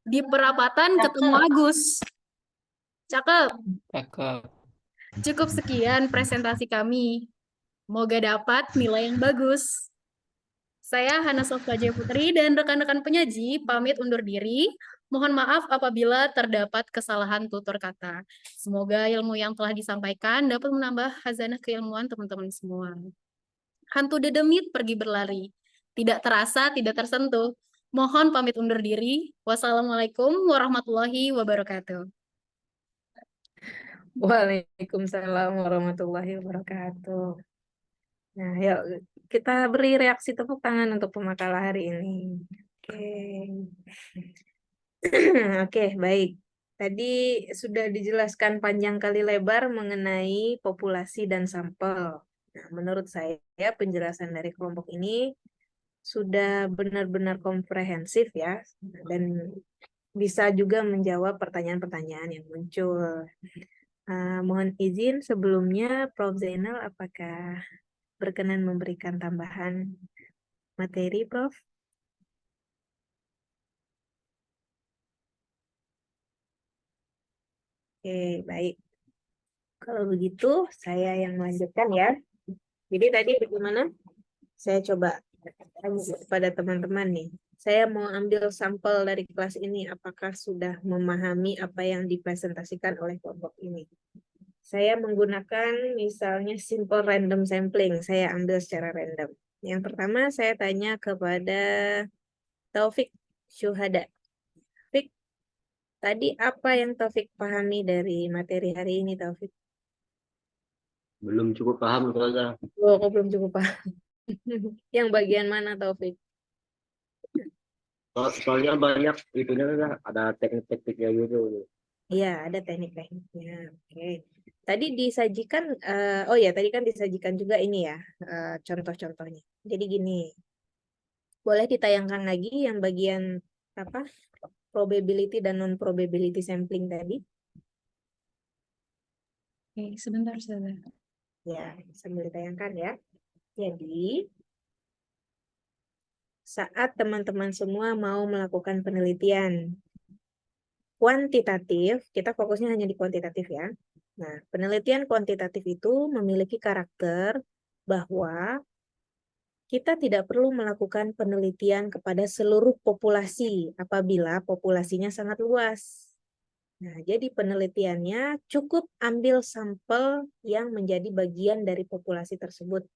Di perapatan ketemu Agus. Cakep. Cakep. Cukup sekian presentasi kami. Moga dapat nilai yang bagus. Saya Hana Sofia Putri dan rekan-rekan penyaji pamit undur diri. Mohon maaf apabila terdapat kesalahan tutur kata. Semoga ilmu yang telah disampaikan dapat menambah khazanah keilmuan teman-teman semua. Hantu dedemit pergi berlari. Tidak terasa, tidak tersentuh. Mohon pamit undur diri. Wassalamualaikum warahmatullahi wabarakatuh. Waalaikumsalam warahmatullahi wabarakatuh. Nah, yuk kita beri reaksi tepuk tangan untuk pemakalah hari ini. Oke. Oke, baik. Tadi sudah dijelaskan panjang kali lebar mengenai populasi dan sampel. Nah, menurut saya penjelasan dari kelompok ini sudah benar-benar komprehensif ya, dan bisa juga menjawab pertanyaan-pertanyaan yang muncul. Mohon izin sebelumnya, Prof. Zainal, apakah berkenan memberikan tambahan materi, Prof? Oke, baik. Kalau begitu, saya yang melanjutkan ya. Jadi tadi bagaimana? Saya coba tanya kepada teman-teman nih. Saya mau ambil sampel dari kelas ini. Apakah sudah memahami apa yang dipresentasikan oleh kelompok ini? Saya menggunakan misalnya simple random sampling. Saya ambil secara random. Yang pertama saya tanya kepada Taufik Syuhada. Taufik, tadi apa yang Taufik pahami dari materi hari ini, Taufik? Belum cukup paham soalnya. Oh, kok belum cukup paham. Yang bagian mana, Taufik? Soalnya banyak itunya kan, ada teknik-tekniknya gitu. Iya, ada teknik-tekniknya. Oke. Tadi disajikan, oh ya, tadi kan disajikan juga ini ya, contoh-contohnya. Jadi gini, boleh ditayangkan lagi yang bagian apa? Probability dan non-probability sampling tadi. Oke, sebentar. Ya, sambil ditayangkan ya. Jadi, saat teman-teman semua mau melakukan penelitian kuantitatif, kita fokusnya hanya di kuantitatif ya. Nah, penelitian kuantitatif itu memiliki karakter bahwa kita tidak perlu melakukan penelitian kepada seluruh populasi apabila populasinya sangat luas. Nah, jadi penelitiannya cukup ambil sampel yang menjadi bagian dari populasi tersebut.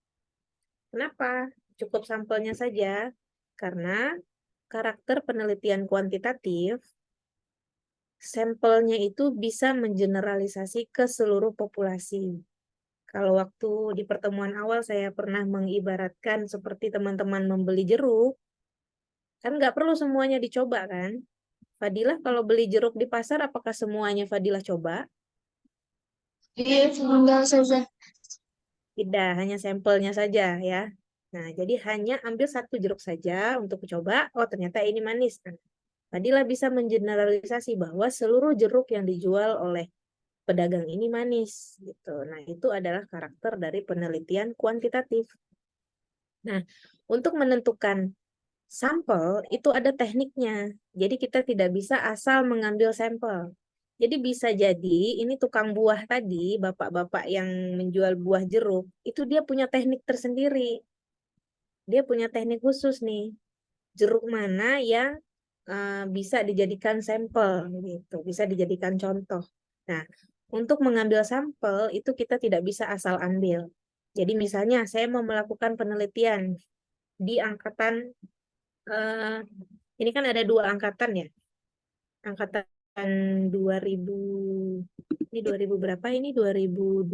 Kenapa? Cukup sampelnya saja, karena karakter penelitian kuantitatif sampelnya itu bisa mengeneralisasi ke seluruh populasi. Kalau waktu di pertemuan awal saya pernah mengibaratkan seperti teman-teman membeli jeruk, kan nggak perlu semuanya dicoba kan? Fadilah kalau beli jeruk di pasar, apakah semuanya Fadilah coba? Iya, enggak saja. Tidak, hanya sampelnya saja ya. Nah, jadi hanya ambil satu jeruk saja untuk coba, oh ternyata ini manis. Fadilah bisa mengeneralisasi bahwa seluruh jeruk yang dijual oleh pedagang ini manis gitu. Nah, itu adalah karakter dari penelitian kuantitatif. Nah, untuk menentukan sampel itu ada tekniknya. Jadi kita tidak bisa asal mengambil sampel. Jadi bisa jadi ini tukang buah tadi, bapak-bapak yang menjual buah jeruk, itu dia punya teknik tersendiri. Dia punya teknik khusus nih. Jeruk mana yang bisa dijadikan sampel gitu, bisa dijadikan contoh. Nah, untuk mengambil sampel itu kita tidak bisa asal ambil. Jadi misalnya saya mau melakukan penelitian di angkatan ini kan ada 2 angkatan ya. Angkatan 2000 ini 2000 berapa ini 2021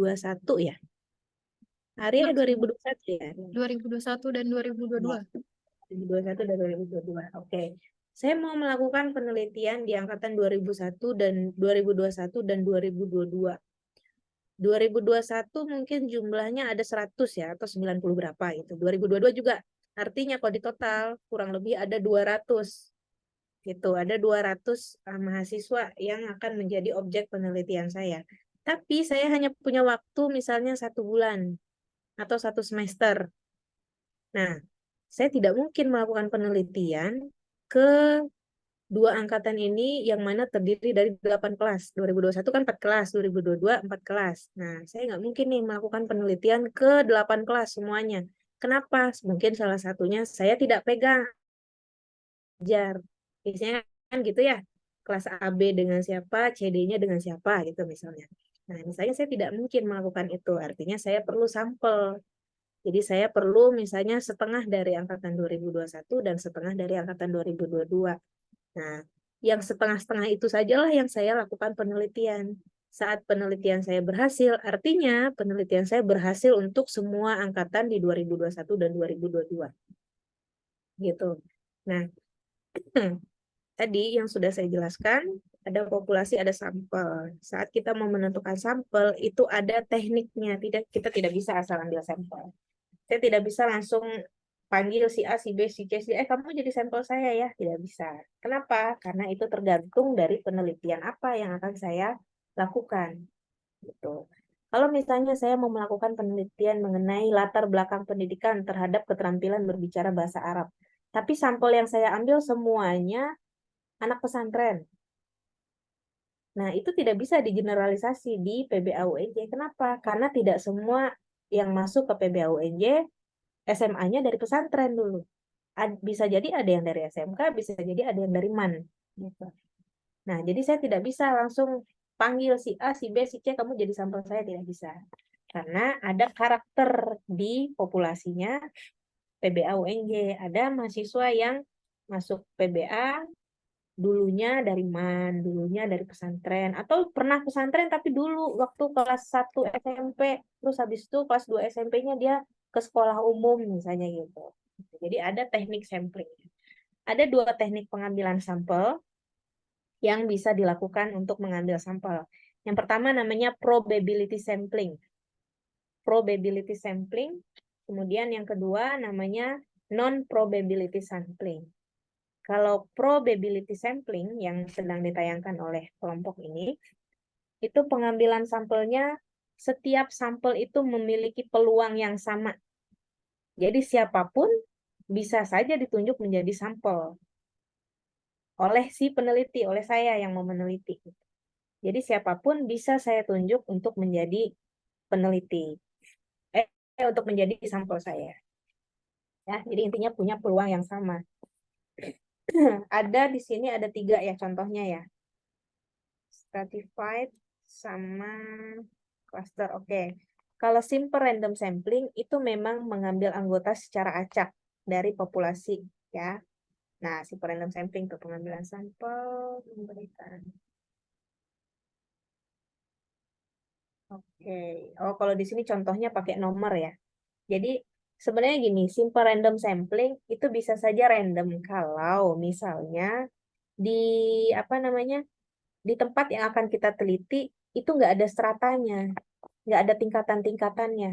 ya. Arya 2021 ya. 2021 dan 2022. 2021 dan 2022. Oke. Saya mau melakukan penelitian di angkatan 2001 dan 2021 dan 2022. 2021 mungkin jumlahnya ada 100 ya atau 90 berapa itu. 2022 juga. Artinya kalau di total kurang lebih ada 200. Gitu, ada 200 mahasiswa yang akan menjadi objek penelitian saya. Tapi saya hanya punya waktu misalnya 1 bulan atau 1 semester. Nah, saya tidak mungkin melakukan penelitian ke dua angkatan ini yang mana terdiri dari 8 kelas. 2021 kan 4 kelas, 2022 4 kelas. Nah, saya nggak mungkin nih melakukan penelitian ke 8 kelas semuanya. Kenapa? Mungkin salah satunya saya tidak pegang ajar. Biasanya kan gitu ya, kelas AB dengan siapa, CD-nya dengan siapa gitu misalnya. Nah, misalnya saya tidak mungkin melakukan itu, artinya saya perlu sampel. Jadi saya perlu misalnya setengah dari angkatan 2021 dan setengah dari angkatan 2022. Nah, yang setengah-setengah itu sajalah yang saya lakukan penelitian. Saat penelitian saya berhasil, artinya penelitian saya berhasil untuk semua angkatan di 2021 dan 2022. Gitu. Nah, tadi yang sudah saya jelaskan, ada populasi, ada sampel. Saat kita mau menentukan sampel, itu ada tekniknya. Kita tidak bisa asal ambil sampel. Saya tidak bisa langsung panggil si A, si B, si C, si D, kamu jadi sampel saya ya. Tidak bisa. Kenapa? Karena itu tergantung dari penelitian apa yang akan saya lakukan. Gitu. Kalau misalnya saya mau melakukan penelitian mengenai latar belakang pendidikan terhadap keterampilan berbicara bahasa Arab, tapi sampel yang saya ambil semuanya anak pesantren. Nah, itu tidak bisa digeneralisasi di PBAUNJ. Kenapa? Karena tidak semua yang masuk ke PBAUNJ SMA-nya dari pesantren dulu. Bisa jadi ada yang dari SMK, bisa jadi ada yang dari MAN. Gitu. Nah, jadi saya tidak bisa langsung panggil si A, si B, si C, kamu jadi sampel saya, tidak bisa. Karena ada karakter di populasinya PBAUNJ. Ada mahasiswa yang masuk PBA, dulunya dari MAN, dulunya dari pesantren, atau pernah pesantren tapi dulu waktu kelas 1 SMP, terus habis itu kelas 2 SMP-nya dia ke sekolah umum misalnya gitu. Jadi ada teknik sampling. Ada 2 teknik pengambilan sampel yang bisa dilakukan untuk mengambil sampel. Yang pertama namanya probability sampling. Probability sampling. Kemudian yang kedua namanya non-probability sampling. Kalau probability sampling yang sedang ditayangkan oleh kelompok ini, itu pengambilan sampelnya, setiap sampel itu memiliki peluang yang sama. Jadi siapapun bisa saja ditunjuk menjadi sampel oleh si peneliti, oleh saya yang mau meneliti. Jadi siapapun bisa saya tunjuk untuk menjadi peneliti, untuk menjadi sampel saya. Ya, jadi intinya punya peluang yang sama. Ada di sini ada 3 ya contohnya ya. Stratified sama cluster. Oke. Kalau simple random sampling itu memang mengambil anggota secara acak dari populasi ya. Nah, simple random sampling itu pengambilan sampel memberikan. Oke. Oh, kalau di sini contohnya pakai nomor ya. Jadi sebenarnya gini, simple random sampling itu bisa saja random kalau misalnya di apa namanya? Di tempat yang akan kita teliti itu nggak ada stratanya, nggak ada tingkatan-tingkatannya.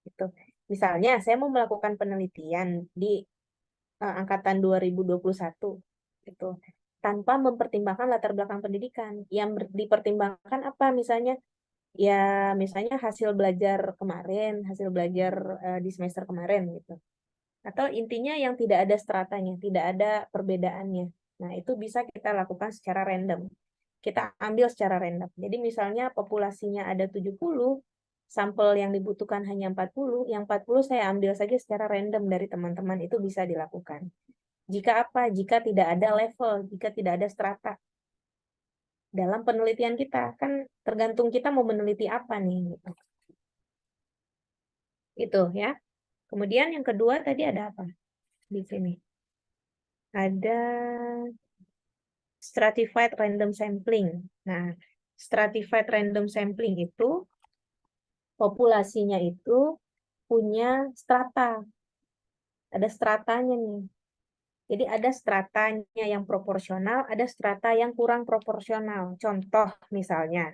Gitu. Misalnya saya mau melakukan penelitian di angkatan 2021 gitu, tanpa mempertimbangkan latar belakang pendidikan. Yang dipertimbangkan apa misalnya? Ya misalnya hasil belajar kemarin, hasil belajar di semester kemarin gitu. Atau intinya yang tidak ada stratanya, tidak ada perbedaannya. Nah, itu bisa kita lakukan secara random. Kita ambil secara random. Jadi misalnya populasinya ada 70, sampel yang dibutuhkan hanya 40, yang 40 saya ambil saja secara random dari teman-teman, itu bisa dilakukan. Jika apa? Jika tidak ada level, jika tidak ada strata. Dalam penelitian kita, kan tergantung kita mau meneliti apa nih. Gitu. Itu ya. Kemudian yang kedua tadi ada apa? Di sini. Ada stratified random sampling. Nah, stratified random sampling itu populasinya itu punya strata. Ada stratanya nih. Jadi ada stratanya yang proporsional, ada strata yang kurang proporsional. Contoh misalnya,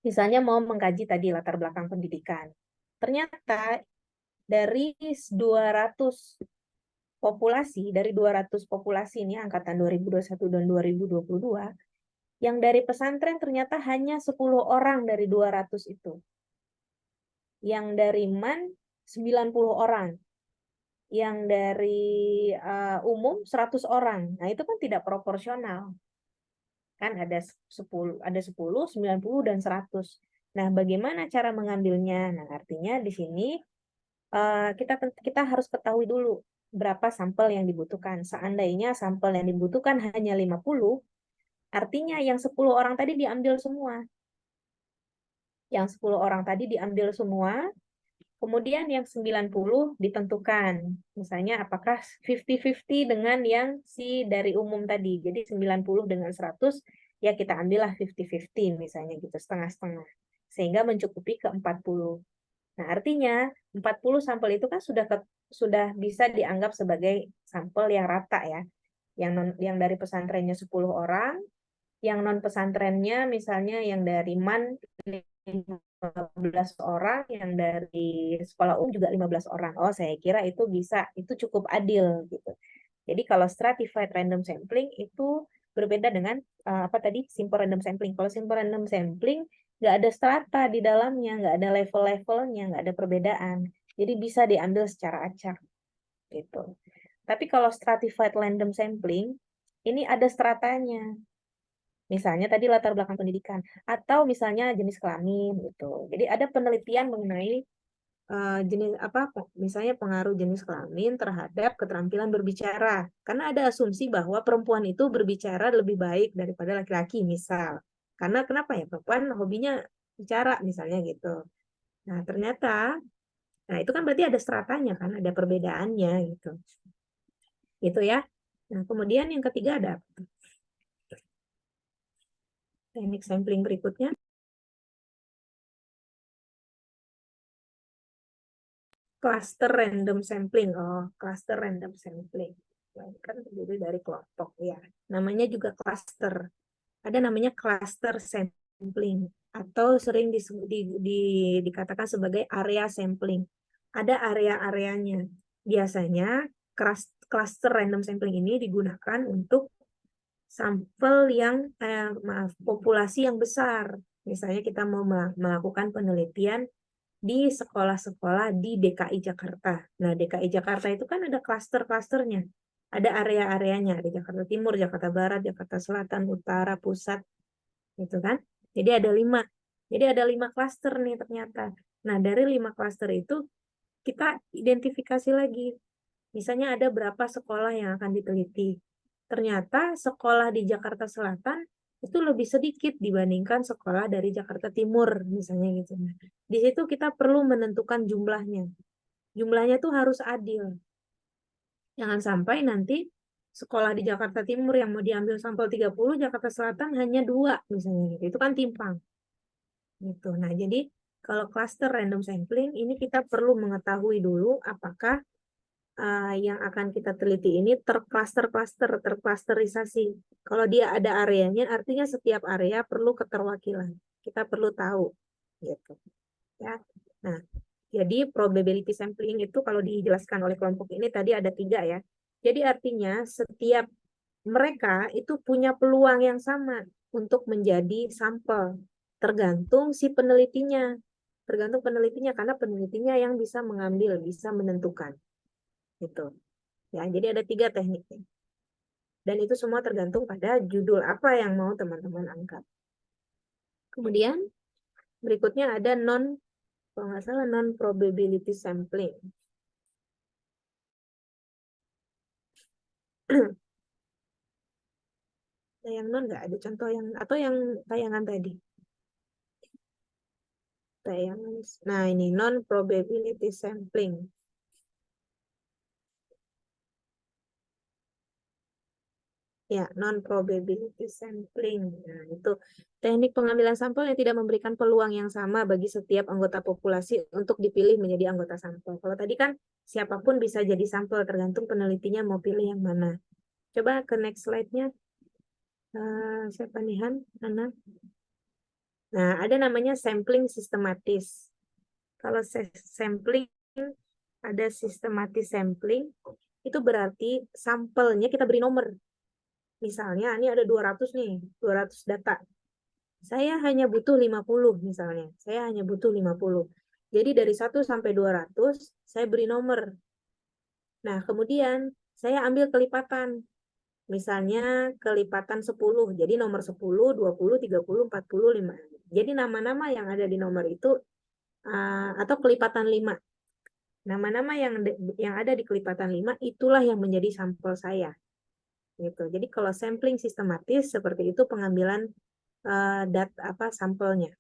misalnya mau mengkaji tadi latar belakang pendidikan. Ternyata dari 200 populasi, dari 200 populasi ini angkatan 2021 dan 2022, yang dari pesantren ternyata hanya 10 orang dari 200 itu. Yang dari MAN 90 orang. yang dari umum 100 orang. Nah, itu kan tidak proporsional. Kan ada 10, 90 dan 100. Nah, bagaimana cara mengambilnya? Nah, artinya di sini kita harus ketahui dulu berapa sampel yang dibutuhkan. Seandainya sampel yang dibutuhkan hanya 50, artinya yang 10 orang tadi diambil semua. Yang 10 orang tadi diambil semua, kemudian yang 90 ditentukan. Misalnya apakah 50-50 dengan yang si dari umum tadi. Jadi 90 dengan 100, ya kita ambillah 50-50 misalnya gitu, setengah-setengah. Sehingga mencukupi ke 40. Nah, artinya 40 sampel itu kan sudah bisa dianggap sebagai sampel yang rata ya. Yang dari pesantrennya 10 orang, yang non pesantrennya misalnya yang dari MAN 15 orang, yang dari sekolah umum juga 15 orang. Oh, saya kira itu cukup adil gitu. Jadi kalau stratified random sampling itu berbeda dengan simple random sampling. Kalau simple random sampling nggak ada strata di dalamnya, nggak ada level-levelnya, nggak ada perbedaan. Jadi bisa diambil secara acak gitu. Tapi kalau stratified random sampling ini ada stratanya. Misalnya tadi latar belakang pendidikan atau misalnya jenis kelamin gitu. Jadi ada penelitian mengenai jenis misalnya pengaruh jenis kelamin terhadap keterampilan berbicara. Karena ada asumsi bahwa perempuan itu berbicara lebih baik daripada laki-laki misal. Karena kenapa ya? Perempuan hobinya bicara misalnya gitu. Nah, ternyata itu kan berarti ada stratanya kan, ada perbedaannya gitu. Gitu ya. Nah, kemudian yang ketiga ada apa? Teknik sampling berikutnya. Cluster random sampling. Oh, cluster random sampling. Kan terdiri dari kelompok ya. Namanya juga cluster. Ada namanya cluster sampling atau sering dikatakan sebagai area sampling. Ada area-areanya. Biasanya cluster random sampling ini digunakan untuk sampel yang populasi yang besar. Misalnya kita mau melakukan penelitian di sekolah-sekolah di DKI Jakarta. Nah, DKI Jakarta itu kan ada klaster-klasternya. Ada area-areanya, ada Jakarta Timur, Jakarta Barat, Jakarta Selatan, Utara, Pusat, gitu kan. Jadi ada 5. Jadi ada 5 klaster nih ternyata. Nah, dari 5 klaster itu kita identifikasi lagi. Misalnya ada berapa sekolah yang akan diteliti. Ternyata sekolah di Jakarta Selatan itu lebih sedikit dibandingkan sekolah dari Jakarta Timur, misalnya gitu. Di situ kita perlu menentukan jumlahnya. Jumlahnya tuh harus adil. Jangan sampai nanti sekolah di Jakarta Timur yang mau diambil sampel 30, Jakarta Selatan hanya 2, misalnya gitu. Itu kan timpang. Gitu. Nah, jadi kalau cluster random sampling, ini kita perlu mengetahui dulu apakah yang akan kita teliti ini terklasterisasi. Kalau dia ada areanya, artinya setiap area perlu keterwakilan. Kita perlu tahu, gitu. Ya. Nah, jadi probability sampling itu kalau dijelaskan oleh kelompok ini tadi ada 3 ya. Jadi artinya setiap mereka itu punya peluang yang sama untuk menjadi sampel, tergantung si penelitinya. Tergantung penelitinya karena penelitinya yang bisa mengambil, bisa menentukan. Gitu. Ya, jadi ada 3 tekniknya. Dan itu semua tergantung pada judul apa yang mau teman-teman angkat. Kemudian berikutnya ada kalau nggak salah non-probability sampling. Yang non nggak ada contoh atau yang tayangan tadi. Tayangan. Nah, ini non-probability sampling. Ya, non-probability sampling. Nah, itu teknik pengambilan sampel yang tidak memberikan peluang yang sama bagi setiap anggota populasi untuk dipilih menjadi anggota sampel. Kalau tadi kan siapapun bisa jadi sampel, tergantung penelitinya mau pilih yang mana. Coba ke next slide-nya. Siapa nih, Han? Ana? Nah, ada namanya sampling sistematis. Kalau sampling, ada sistematis sampling, itu berarti sampelnya kita beri nomor. Misalnya, ini ada 200 nih, 200 data. Saya hanya butuh 50 misalnya. Saya hanya butuh 50. Jadi dari 1 sampai 200, saya beri nomor. Nah, kemudian saya ambil kelipatan. Misalnya kelipatan 10. Jadi nomor 10, 20, 30, 40, 5. Jadi nama-nama yang ada di nomor itu atau kelipatan 5. Nama-nama yang ada di kelipatan 5 itulah yang menjadi sampel saya. Gitu. Jadi kalau sampling sistematis seperti itu pengambilan sampelnya.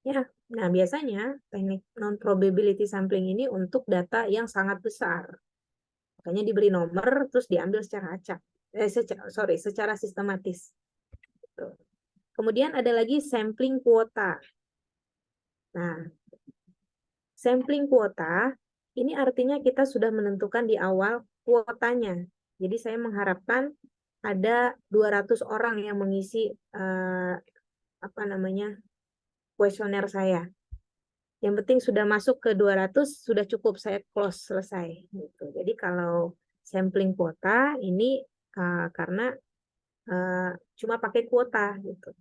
Ya, nah biasanya teknik non-probability sampling ini untuk data yang sangat besar. Makanya diberi nomor terus diambil secara acak. Secara sistematis. Gitu. Kemudian ada lagi sampling kuota. Nah, sampling kuota ini artinya kita sudah menentukan di awal kuotanya. Jadi saya mengharapkan ada 200 orang yang mengisi kuesioner saya. Yang penting sudah masuk ke 200 sudah cukup, saya close, selesai gitu. Jadi kalau sampling kuota ini karena cuma pakai kuota gitu.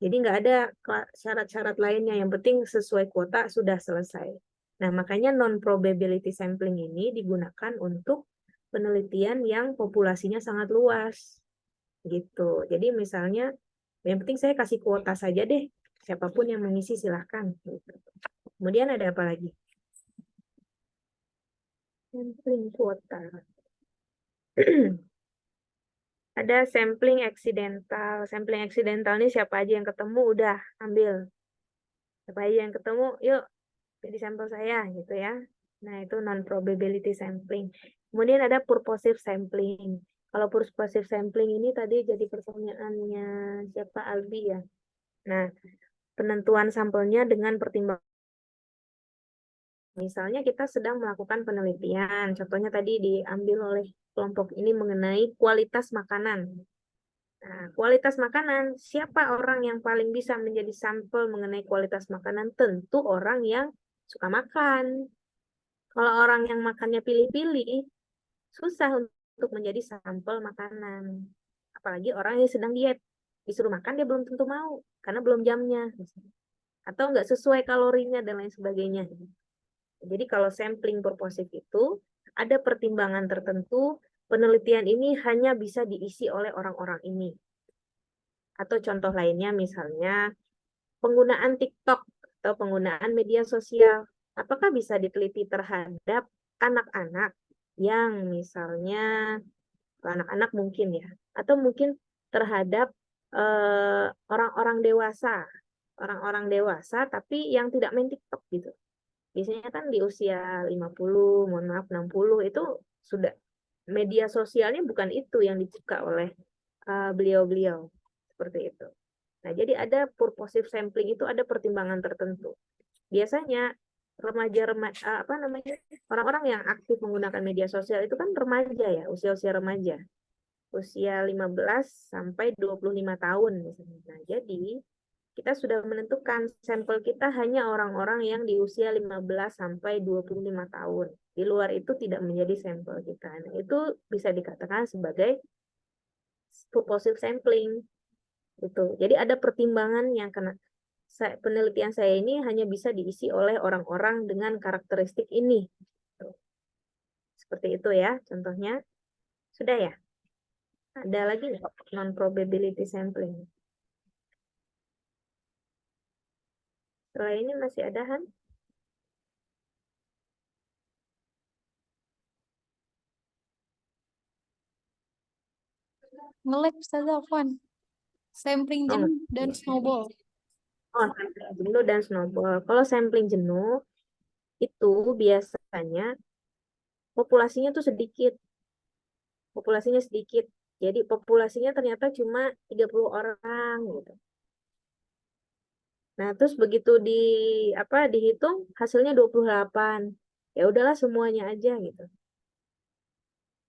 Jadi nggak ada syarat-syarat lainnya, yang penting sesuai kuota sudah selesai. Nah, makanya non-probability sampling ini digunakan untuk penelitian yang populasinya sangat luas. Gitu. Jadi misalnya, yang penting saya kasih kuota saja deh, siapapun yang mengisi silahkan. Gitu. Kemudian ada apa lagi? Sampling kuota. Ada sampling accidental. Sampling accidental ini siapa aja yang ketemu udah ambil. Siapa aja yang ketemu, yuk jadi sampel saya gitu ya. Nah, itu non-probability sampling. Kemudian ada purposive sampling. Kalau purposive sampling ini tadi jadi pertanyaannya siapa, Albi ya. Nah, penentuan sampelnya dengan pertimbangan. Misalnya kita sedang melakukan penelitian, contohnya tadi diambil oleh kelompok ini mengenai kualitas makanan. Nah, kualitas makanan, siapa orang yang paling bisa menjadi sampel mengenai kualitas makanan? Tentu orang yang suka makan. Kalau orang yang makannya pilih-pilih, susah untuk menjadi sampel makanan. Apalagi orang yang sedang diet. Disuruh makan, dia belum tentu mau, karena belum jamnya. Atau nggak sesuai kalorinya, dan lain sebagainya. Jadi kalau sampling purposive itu, ada pertimbangan tertentu, penelitian ini hanya bisa diisi oleh orang-orang ini. Atau contoh lainnya misalnya, penggunaan TikTok atau penggunaan media sosial. Apakah bisa diteliti terhadap anak-anak yang misalnya, anak-anak mungkin ya, atau mungkin terhadap orang-orang dewasa. Orang-orang dewasa tapi yang tidak main TikTok gitu. Biasanya kan di usia 50, mohon maaf 60 itu sudah media sosialnya bukan itu yang dibuka oleh beliau-beliau. Seperti itu. Nah, jadi ada purposive sampling itu ada pertimbangan tertentu. Biasanya orang-orang yang aktif menggunakan media sosial itu kan remaja ya, usia-usia remaja. Usia 15 sampai 25 tahun misalnya. Nah, jadi kita sudah menentukan sampel kita hanya orang-orang yang di usia 15 sampai 25 tahun. Di luar itu tidak menjadi sampel kita. Nah, itu bisa dikatakan sebagai purposive sampling. Gitu. Jadi ada pertimbangan yang penelitian saya ini hanya bisa diisi oleh orang-orang dengan karakteristik ini. Seperti itu ya, contohnya. Sudah ya? Ada lagi non-probability sampling? Setelah ini masih ada, Han? Nge-lag Ustazah Afwan. Sampling jenuh dan snowball. Oh, sampling jenuh dan snowball. Kalau sampling jenuh, itu biasanya populasinya tuh sedikit. Populasinya sedikit. Jadi populasinya ternyata cuma 30 orang gitu. Nah, terus begitu dihitung hasilnya 28. Ya udahlah semuanya aja gitu.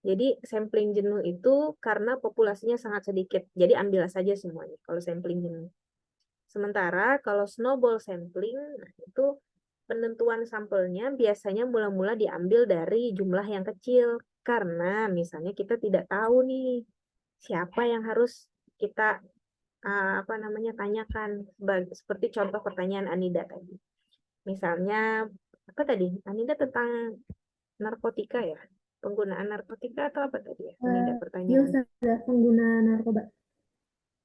Jadi sampling jenuh itu karena populasinya sangat sedikit. Jadi ambil saja semuanya kalau sampling jenuh. Sementara kalau snowball sampling, nah itu penentuan sampelnya biasanya mula-mula diambil dari jumlah yang kecil. Karena misalnya kita tidak tahu nih siapa yang harus kita tanyakan. Seperti contoh pertanyaan Anida tadi. Misalnya, apa tadi? Anida tentang narkotika ya? Penggunaan narkotika atau apa tadi ya? Ini ada Iya, pertanyaan. Ustaz, ada pengguna narkoba.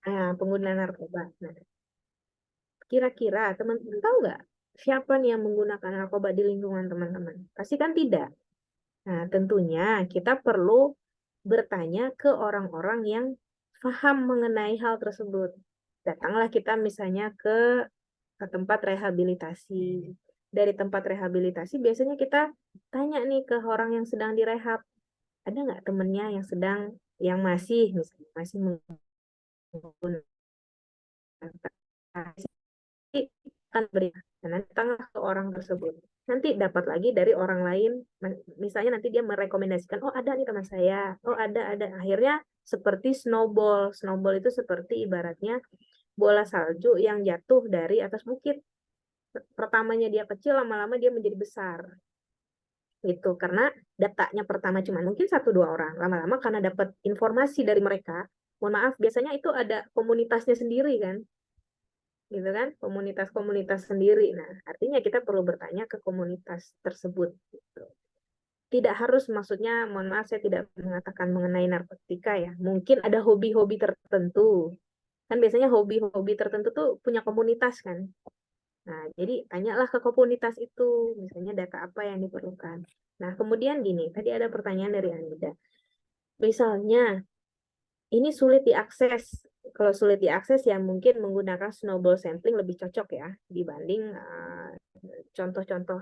Nah, pengguna narkoba. Nah, kira-kira teman-teman tahu nggak siapa nih yang menggunakan narkoba di lingkungan teman-teman? Pasti kan tidak. Nah, tentunya kita perlu bertanya ke orang-orang yang paham mengenai hal tersebut. Datanglah kita misalnya ke tempat rehabilitasi. Dari tempat rehabilitasi biasanya kita tanya nih ke orang yang sedang direhab. Ada nggak temennya yang sedang, yang masih misalnya masih menggunakan, akan beri. Nah, nanti datanglah ke orang tersebut. Nanti dapat lagi dari orang lain, misalnya nanti dia merekomendasikan, oh ada nih teman saya, oh ada. Akhirnya seperti snowball. Snowball itu seperti ibaratnya bola salju yang jatuh dari atas bukit. Pertamanya dia kecil, lama-lama dia menjadi besar. Gitu, karena datanya pertama cuma mungkin 1-2 orang. Lama-lama karena dapat informasi dari mereka, mohon maaf, biasanya itu ada komunitasnya sendiri kan. Gitu kan, komunitas-komunitas sendiri. Nah, artinya kita perlu bertanya ke komunitas tersebut. Gitu. Tidak harus, maksudnya, mohon maaf, saya tidak mengatakan mengenai narkotika ya. Mungkin ada hobi-hobi tertentu. Kan biasanya hobi-hobi tertentu tuh punya komunitas kan. Nah, jadi tanyalah ke komunitas itu, misalnya data apa yang diperlukan. Nah, kemudian gini, tadi ada pertanyaan dari Anida. Misalnya, ini sulit diakses. Kalau sulit diakses ya mungkin menggunakan snowball sampling lebih cocok ya dibanding contoh-contoh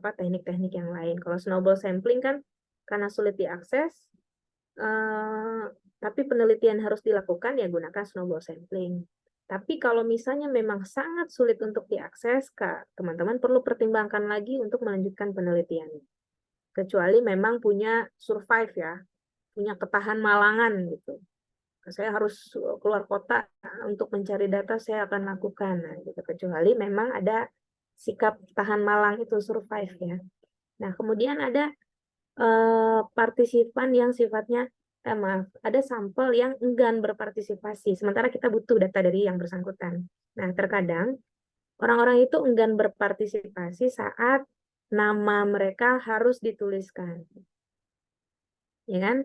teknik-teknik yang lain. Kalau snowball sampling kan karena sulit diakses, tapi penelitian harus dilakukan ya gunakan snowball sampling. Tapi kalau misalnya memang sangat sulit untuk diakses, teman-teman perlu pertimbangkan lagi untuk melanjutkan penelitian. Kecuali memang punya survive ya, punya ketahan malangan gitu. Saya harus keluar kota untuk mencari data, saya akan lakukan. Nah, gitu. Kecuali memang ada sikap tahan malang itu, survive ya. Nah, kemudian ada partisipan yang sifatnya, ada sampel yang enggan berpartisipasi, sementara kita butuh data dari yang bersangkutan. Nah, terkadang orang-orang itu enggan berpartisipasi saat nama mereka harus dituliskan. Ya kan?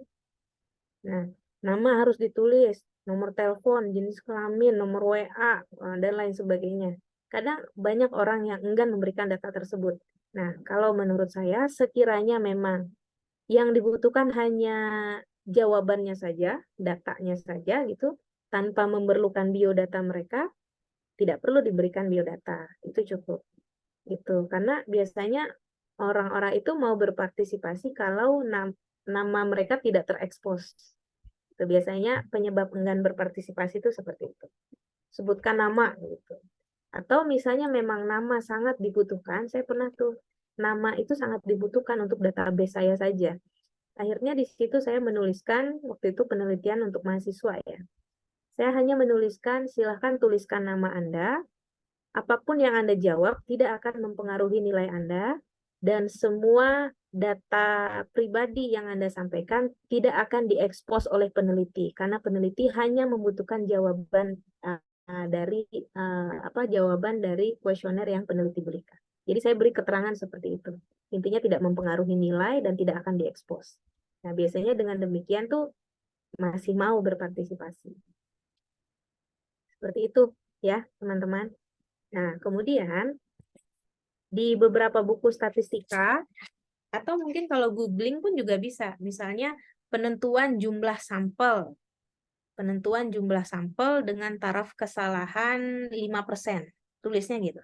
Nah, nama harus ditulis, nomor telepon, jenis kelamin, nomor WA, dan lain sebagainya. Kadang banyak orang yang enggan memberikan data tersebut. Nah, kalau menurut saya, sekiranya memang yang dibutuhkan hanya jawabannya saja, datanya saja gitu, tanpa memerlukan biodata mereka, tidak perlu diberikan biodata. Itu cukup. Gitu. Karena biasanya orang-orang itu mau berpartisipasi kalau nama mereka tidak terekspos. Itu biasanya penyebab enggan berpartisipasi itu seperti itu. Sebutkan nama gitu. Atau misalnya memang nama sangat dibutuhkan, saya pernah tuh, nama itu sangat dibutuhkan untuk database saya saja. Akhirnya di situ saya menuliskan, waktu itu penelitian untuk mahasiswa ya. Saya hanya menuliskan, silahkan tuliskan nama Anda, apapun yang Anda jawab tidak akan mempengaruhi nilai Anda, dan semua data pribadi yang Anda sampaikan tidak akan diekspos oleh peneliti, karena peneliti hanya membutuhkan jawaban jawaban dari kuesioner yang peneliti berikan. Jadi saya beri keterangan seperti itu. Intinya tidak mempengaruhi nilai dan tidak akan diekspos. Nah, biasanya dengan demikian tuh masih mau berpartisipasi. Seperti itu ya, teman-teman. Nah, kemudian di beberapa buku statistika, atau mungkin kalau googling pun juga bisa. Misalnya penentuan jumlah sampel. Penentuan jumlah sampel dengan taraf kesalahan 5%. Tulisnya gitu.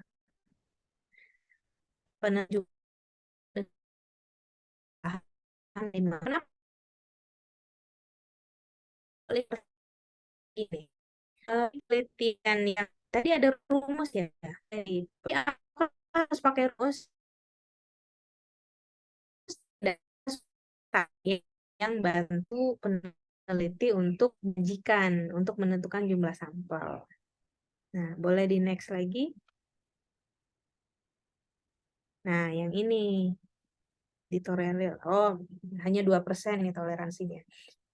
Penentuan kesalahan 5%. Kenapa? Ini. Penelitian yang tadi ada rumus ya. Jadi, aku harus pakai rumus yang bantu peneliti untuk menyajikan, untuk menentukan jumlah sampel. Nah, boleh di next lagi. Nah, yang ini ditolerir. Oh, hanya 2% ini toleransinya.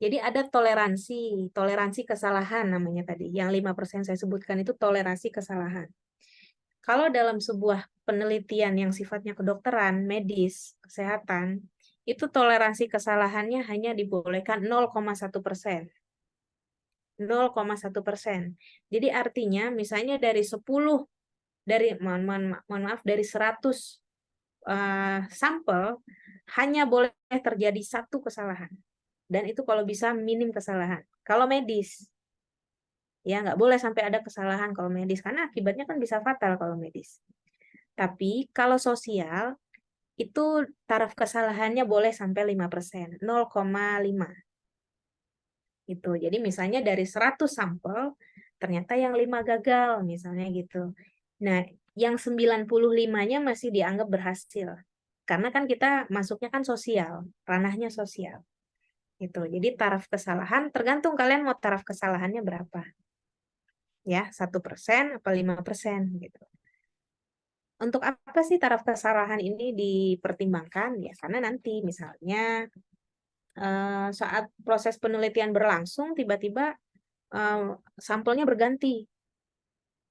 Jadi ada toleransi kesalahan namanya tadi. Yang 5% saya sebutkan itu toleransi kesalahan. Kalau dalam sebuah penelitian yang sifatnya kedokteran, medis, kesehatan, itu toleransi kesalahannya hanya dibolehkan 0,1%. 0,1%. Jadi artinya misalnya dari 10 mohon maaf dari 100 sampel hanya boleh terjadi 1 kesalahan. Dan itu kalau bisa minim kesalahan. Kalau medis, ya nggak boleh sampai ada kesalahan kalau medis, karena akibatnya kan bisa fatal kalau medis. Tapi kalau sosial, itu taraf kesalahannya boleh sampai 5%, 0,5. Gitu. Jadi misalnya dari 100 sampel, ternyata yang 5 gagal, misalnya gitu. Nah, yang 95-nya masih dianggap berhasil. Karena kan kita masuknya kan sosial, ranahnya sosial. Gitu. Jadi taraf kesalahan tergantung kalian mau taraf kesalahannya berapa. Ya, 1% apa 5% gitu. Untuk apa sih taraf kesalahan ini dipertimbangkan? Ya, karena nanti misalnya saat proses penelitian berlangsung tiba-tiba sampelnya berganti.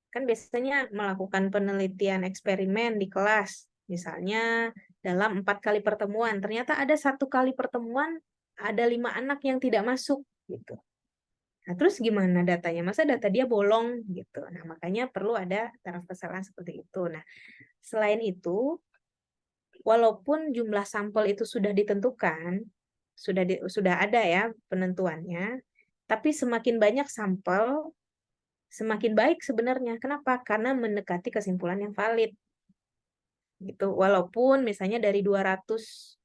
Kan biasanya melakukan penelitian eksperimen di kelas, misalnya dalam 4 kali pertemuan, ternyata ada 1 kali pertemuan ada 5 anak yang tidak masuk gitu. Nah, terus gimana datanya? Masa data dia bolong gitu. Nah, makanya perlu ada taraf kesalahan seperti itu. Nah, selain itu, walaupun jumlah sampel itu sudah ditentukan, sudah ada ya penentuannya, tapi semakin banyak sampel, semakin baik sebenarnya. Kenapa? Karena mendekati kesimpulan yang valid. Gitu. Walaupun misalnya dari 200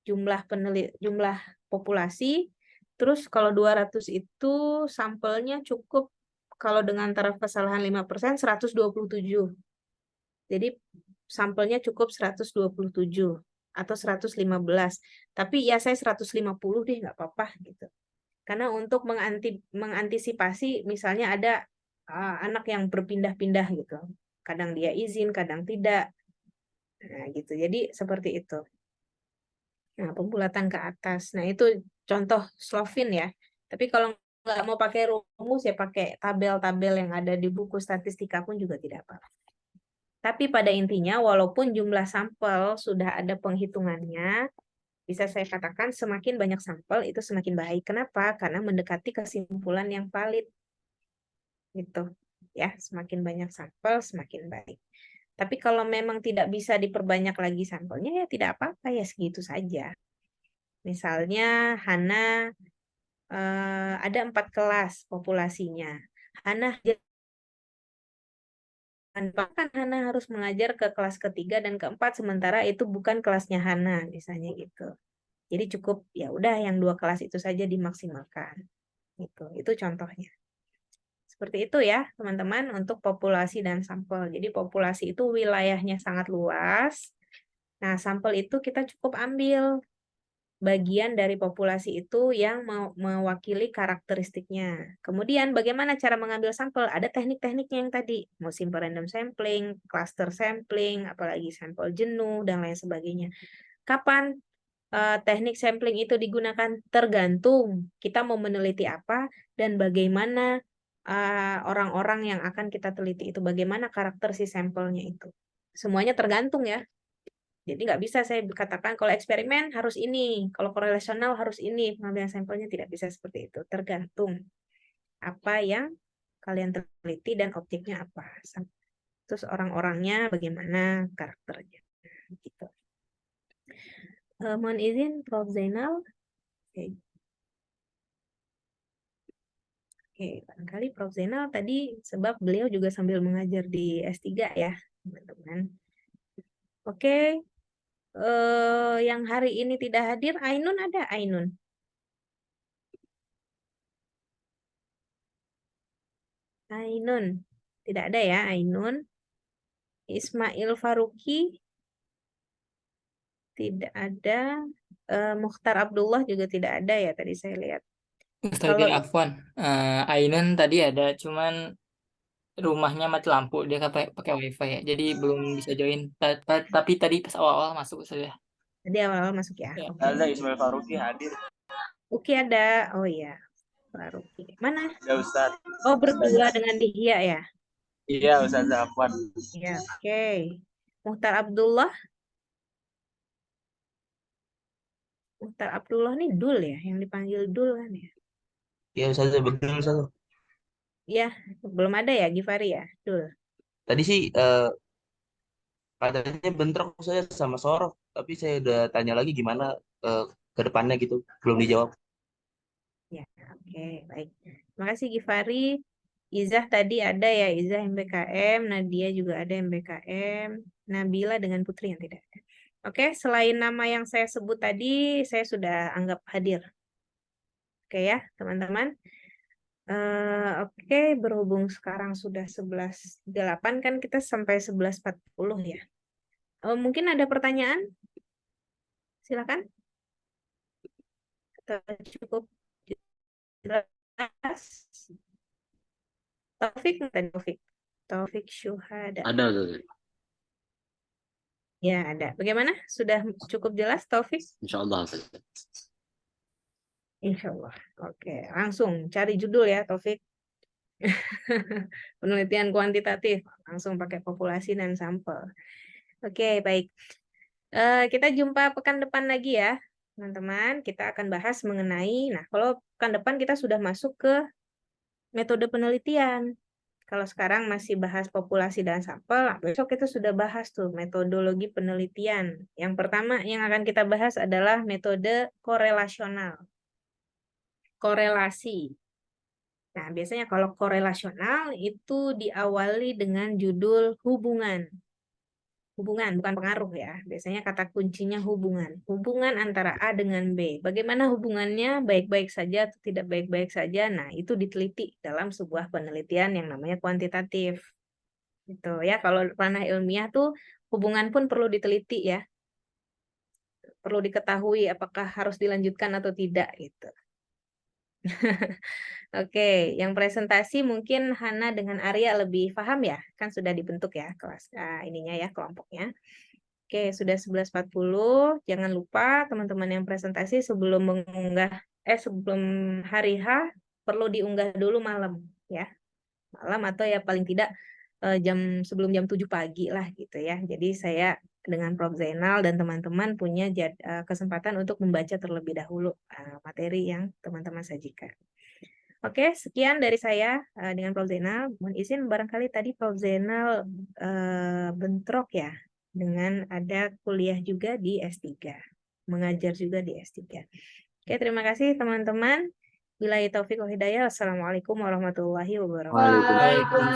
jumlah populasi, terus kalau 200 itu sampelnya cukup, kalau dengan taraf kesalahan 5%, 127. Jadi sampelnya cukup 127 atau 115. Tapi ya saya 150 deh, nggak apa-apa gitu. Karena untuk mengantisipasi misalnya ada anak yang berpindah-pindah gitu. Kadang dia izin, kadang tidak. Nah, gitu. Jadi seperti itu. Nah, pembulatan ke atas. Nah, itu contoh Slovin ya. Tapi kalau nggak mau pakai rumus ya pakai tabel-tabel yang ada di buku statistika pun juga tidak apa-apa. Tapi pada intinya walaupun jumlah sampel sudah ada penghitungannya, bisa saya katakan semakin banyak sampel itu semakin baik. Kenapa? Karena mendekati kesimpulan yang valid. Gitu. Ya, semakin banyak sampel semakin baik. Tapi kalau memang tidak bisa diperbanyak lagi sampelnya ya tidak apa-apa, ya segitu saja. Misalnya Hana ada 4 kelas populasinya. Hana kan Hana harus mengajar ke kelas ketiga dan keempat, sementara itu bukan kelasnya Hana, misalnya gitu. Jadi cukup ya udah yang 2 kelas itu saja dimaksimalkan. Gitu. Itu contohnya. Seperti itu ya, teman-teman, untuk populasi dan sampel. Jadi populasi itu wilayahnya sangat luas. Nah, sampel itu kita cukup ambil bagian dari populasi itu yang mewakili karakteristiknya. Kemudian bagaimana cara mengambil sampel? Ada teknik-tekniknya yang tadi, mau simple random sampling, cluster sampling, apalagi sampel jenuh, dan lain sebagainya. Kapan teknik sampling itu digunakan? Tergantung kita mau meneliti apa dan bagaimana orang-orang yang akan kita teliti itu, bagaimana karakter si sampelnya itu. Semuanya tergantung ya. Jadi nggak bisa saya katakan kalau eksperimen harus ini, kalau korelasional harus ini, pengambilan sampelnya tidak bisa seperti itu. Tergantung apa yang kalian teliti dan objeknya apa. Terus orang-orangnya bagaimana karakternya. Gitu. Mohon izin Prof. Zainal. Oke, barangkali Prof. Zainal tadi sebab beliau juga sambil mengajar di S3 ya, teman-teman. Oke. Yang hari ini tidak hadir, Ainun ada? Ainun. Ainun. Tidak ada ya, Ainun. Ismail Faruqi. Tidak ada. Mukhtar Abdullah juga tidak ada ya, tadi saya lihat. Ustazah Afwan, Ainun tadi ada, cuman rumahnya mati lampu, dia pakai wifi ya, jadi belum bisa join. Tapi tadi pas awal-awal masuk Ustazah. Tadi awal-awal masuk ya. Ya. Oke. Ada Ismail Faruqi hadir. Uki ada. Oh iya. Faruqi. Mana? Ya Ustaz. Oh, berdua dengan Dihya ya? Iya Ustazah Afwan. Ya, oke. Mukhtar Abdullah. Muhtar Abdullah nih Dul ya, yang dipanggil Dul kan ya? Ya, Ustazah, betul, Ustazah. Ya, belum ada ya Givari ya, Dul. Tadi sih katanya bentrok saya sama Sorok, tapi saya udah tanya lagi gimana eh, ke depannya gitu, belum dijawab. Ya, oke, baik. Terima kasih Givari. Izah tadi ada ya, Izah MBKM, Nadia juga ada MBKM, Nabila dengan Putri yang tidak ada. Oke, selain nama yang saya sebut tadi, saya sudah anggap hadir. Oke ya, teman-teman. Oke, berhubung sekarang sudah 11.08 kan kita sampai 11.40 ya. Mungkin ada pertanyaan? Silakan. Atau cukup jelas? Taufik, tadi Taufik. Taufik Syuhada. Ada, Ustazah. Ya, ada. Bagaimana? Sudah cukup jelas, Taufik? Insya Allah, Ustazah. Insya Allah. Oke, langsung cari judul ya, Taufik. Penelitian kuantitatif. Langsung pakai populasi dan sampel. Oke, baik. Kita jumpa pekan depan lagi ya, teman-teman. Kita akan bahas mengenai, nah kalau pekan depan kita sudah masuk ke metode penelitian. Kalau sekarang masih bahas populasi dan sampel, nah besok kita sudah bahas tuh metodologi penelitian. Yang pertama yang akan kita bahas adalah metode korelasional. Korelasi. Nah, biasanya kalau korelasional itu diawali dengan judul hubungan. Hubungan, bukan pengaruh ya. Biasanya kata kuncinya hubungan. Hubungan antara A dengan B. Bagaimana hubungannya, baik-baik saja atau tidak baik-baik saja. Nah, itu diteliti dalam sebuah penelitian yang namanya kuantitatif. Gitu ya. Kalau ranah ilmiah tuh hubungan pun perlu diteliti ya. Perlu diketahui apakah harus dilanjutkan atau tidak gitu. Oke, yang presentasi mungkin Hana dengan Arya lebih paham ya, kan sudah dibentuk ya kelas ininya ya kelompoknya. Oke, sudah 11.40. Jangan lupa teman-teman yang presentasi sebelum mengunggah sebelum hari H perlu diunggah dulu malam ya. Malam atau ya paling tidak sebelum jam 7 pagi lah gitu ya. Jadi saya dengan Prof Zainal dan teman-teman punya kesempatan untuk membaca terlebih dahulu materi yang teman-teman sajikan. Oke, sekian dari saya dengan Prof Zainal. Mohon izin barangkali tadi Prof Zainal bentrok ya dengan ada kuliah juga di S3. Mengajar juga di S3. Oke, terima kasih teman-teman. Billahi taufiq wa hidayah. Wassalamualaikum warahmatullahi wabarakatuh. Waalaikumsalam.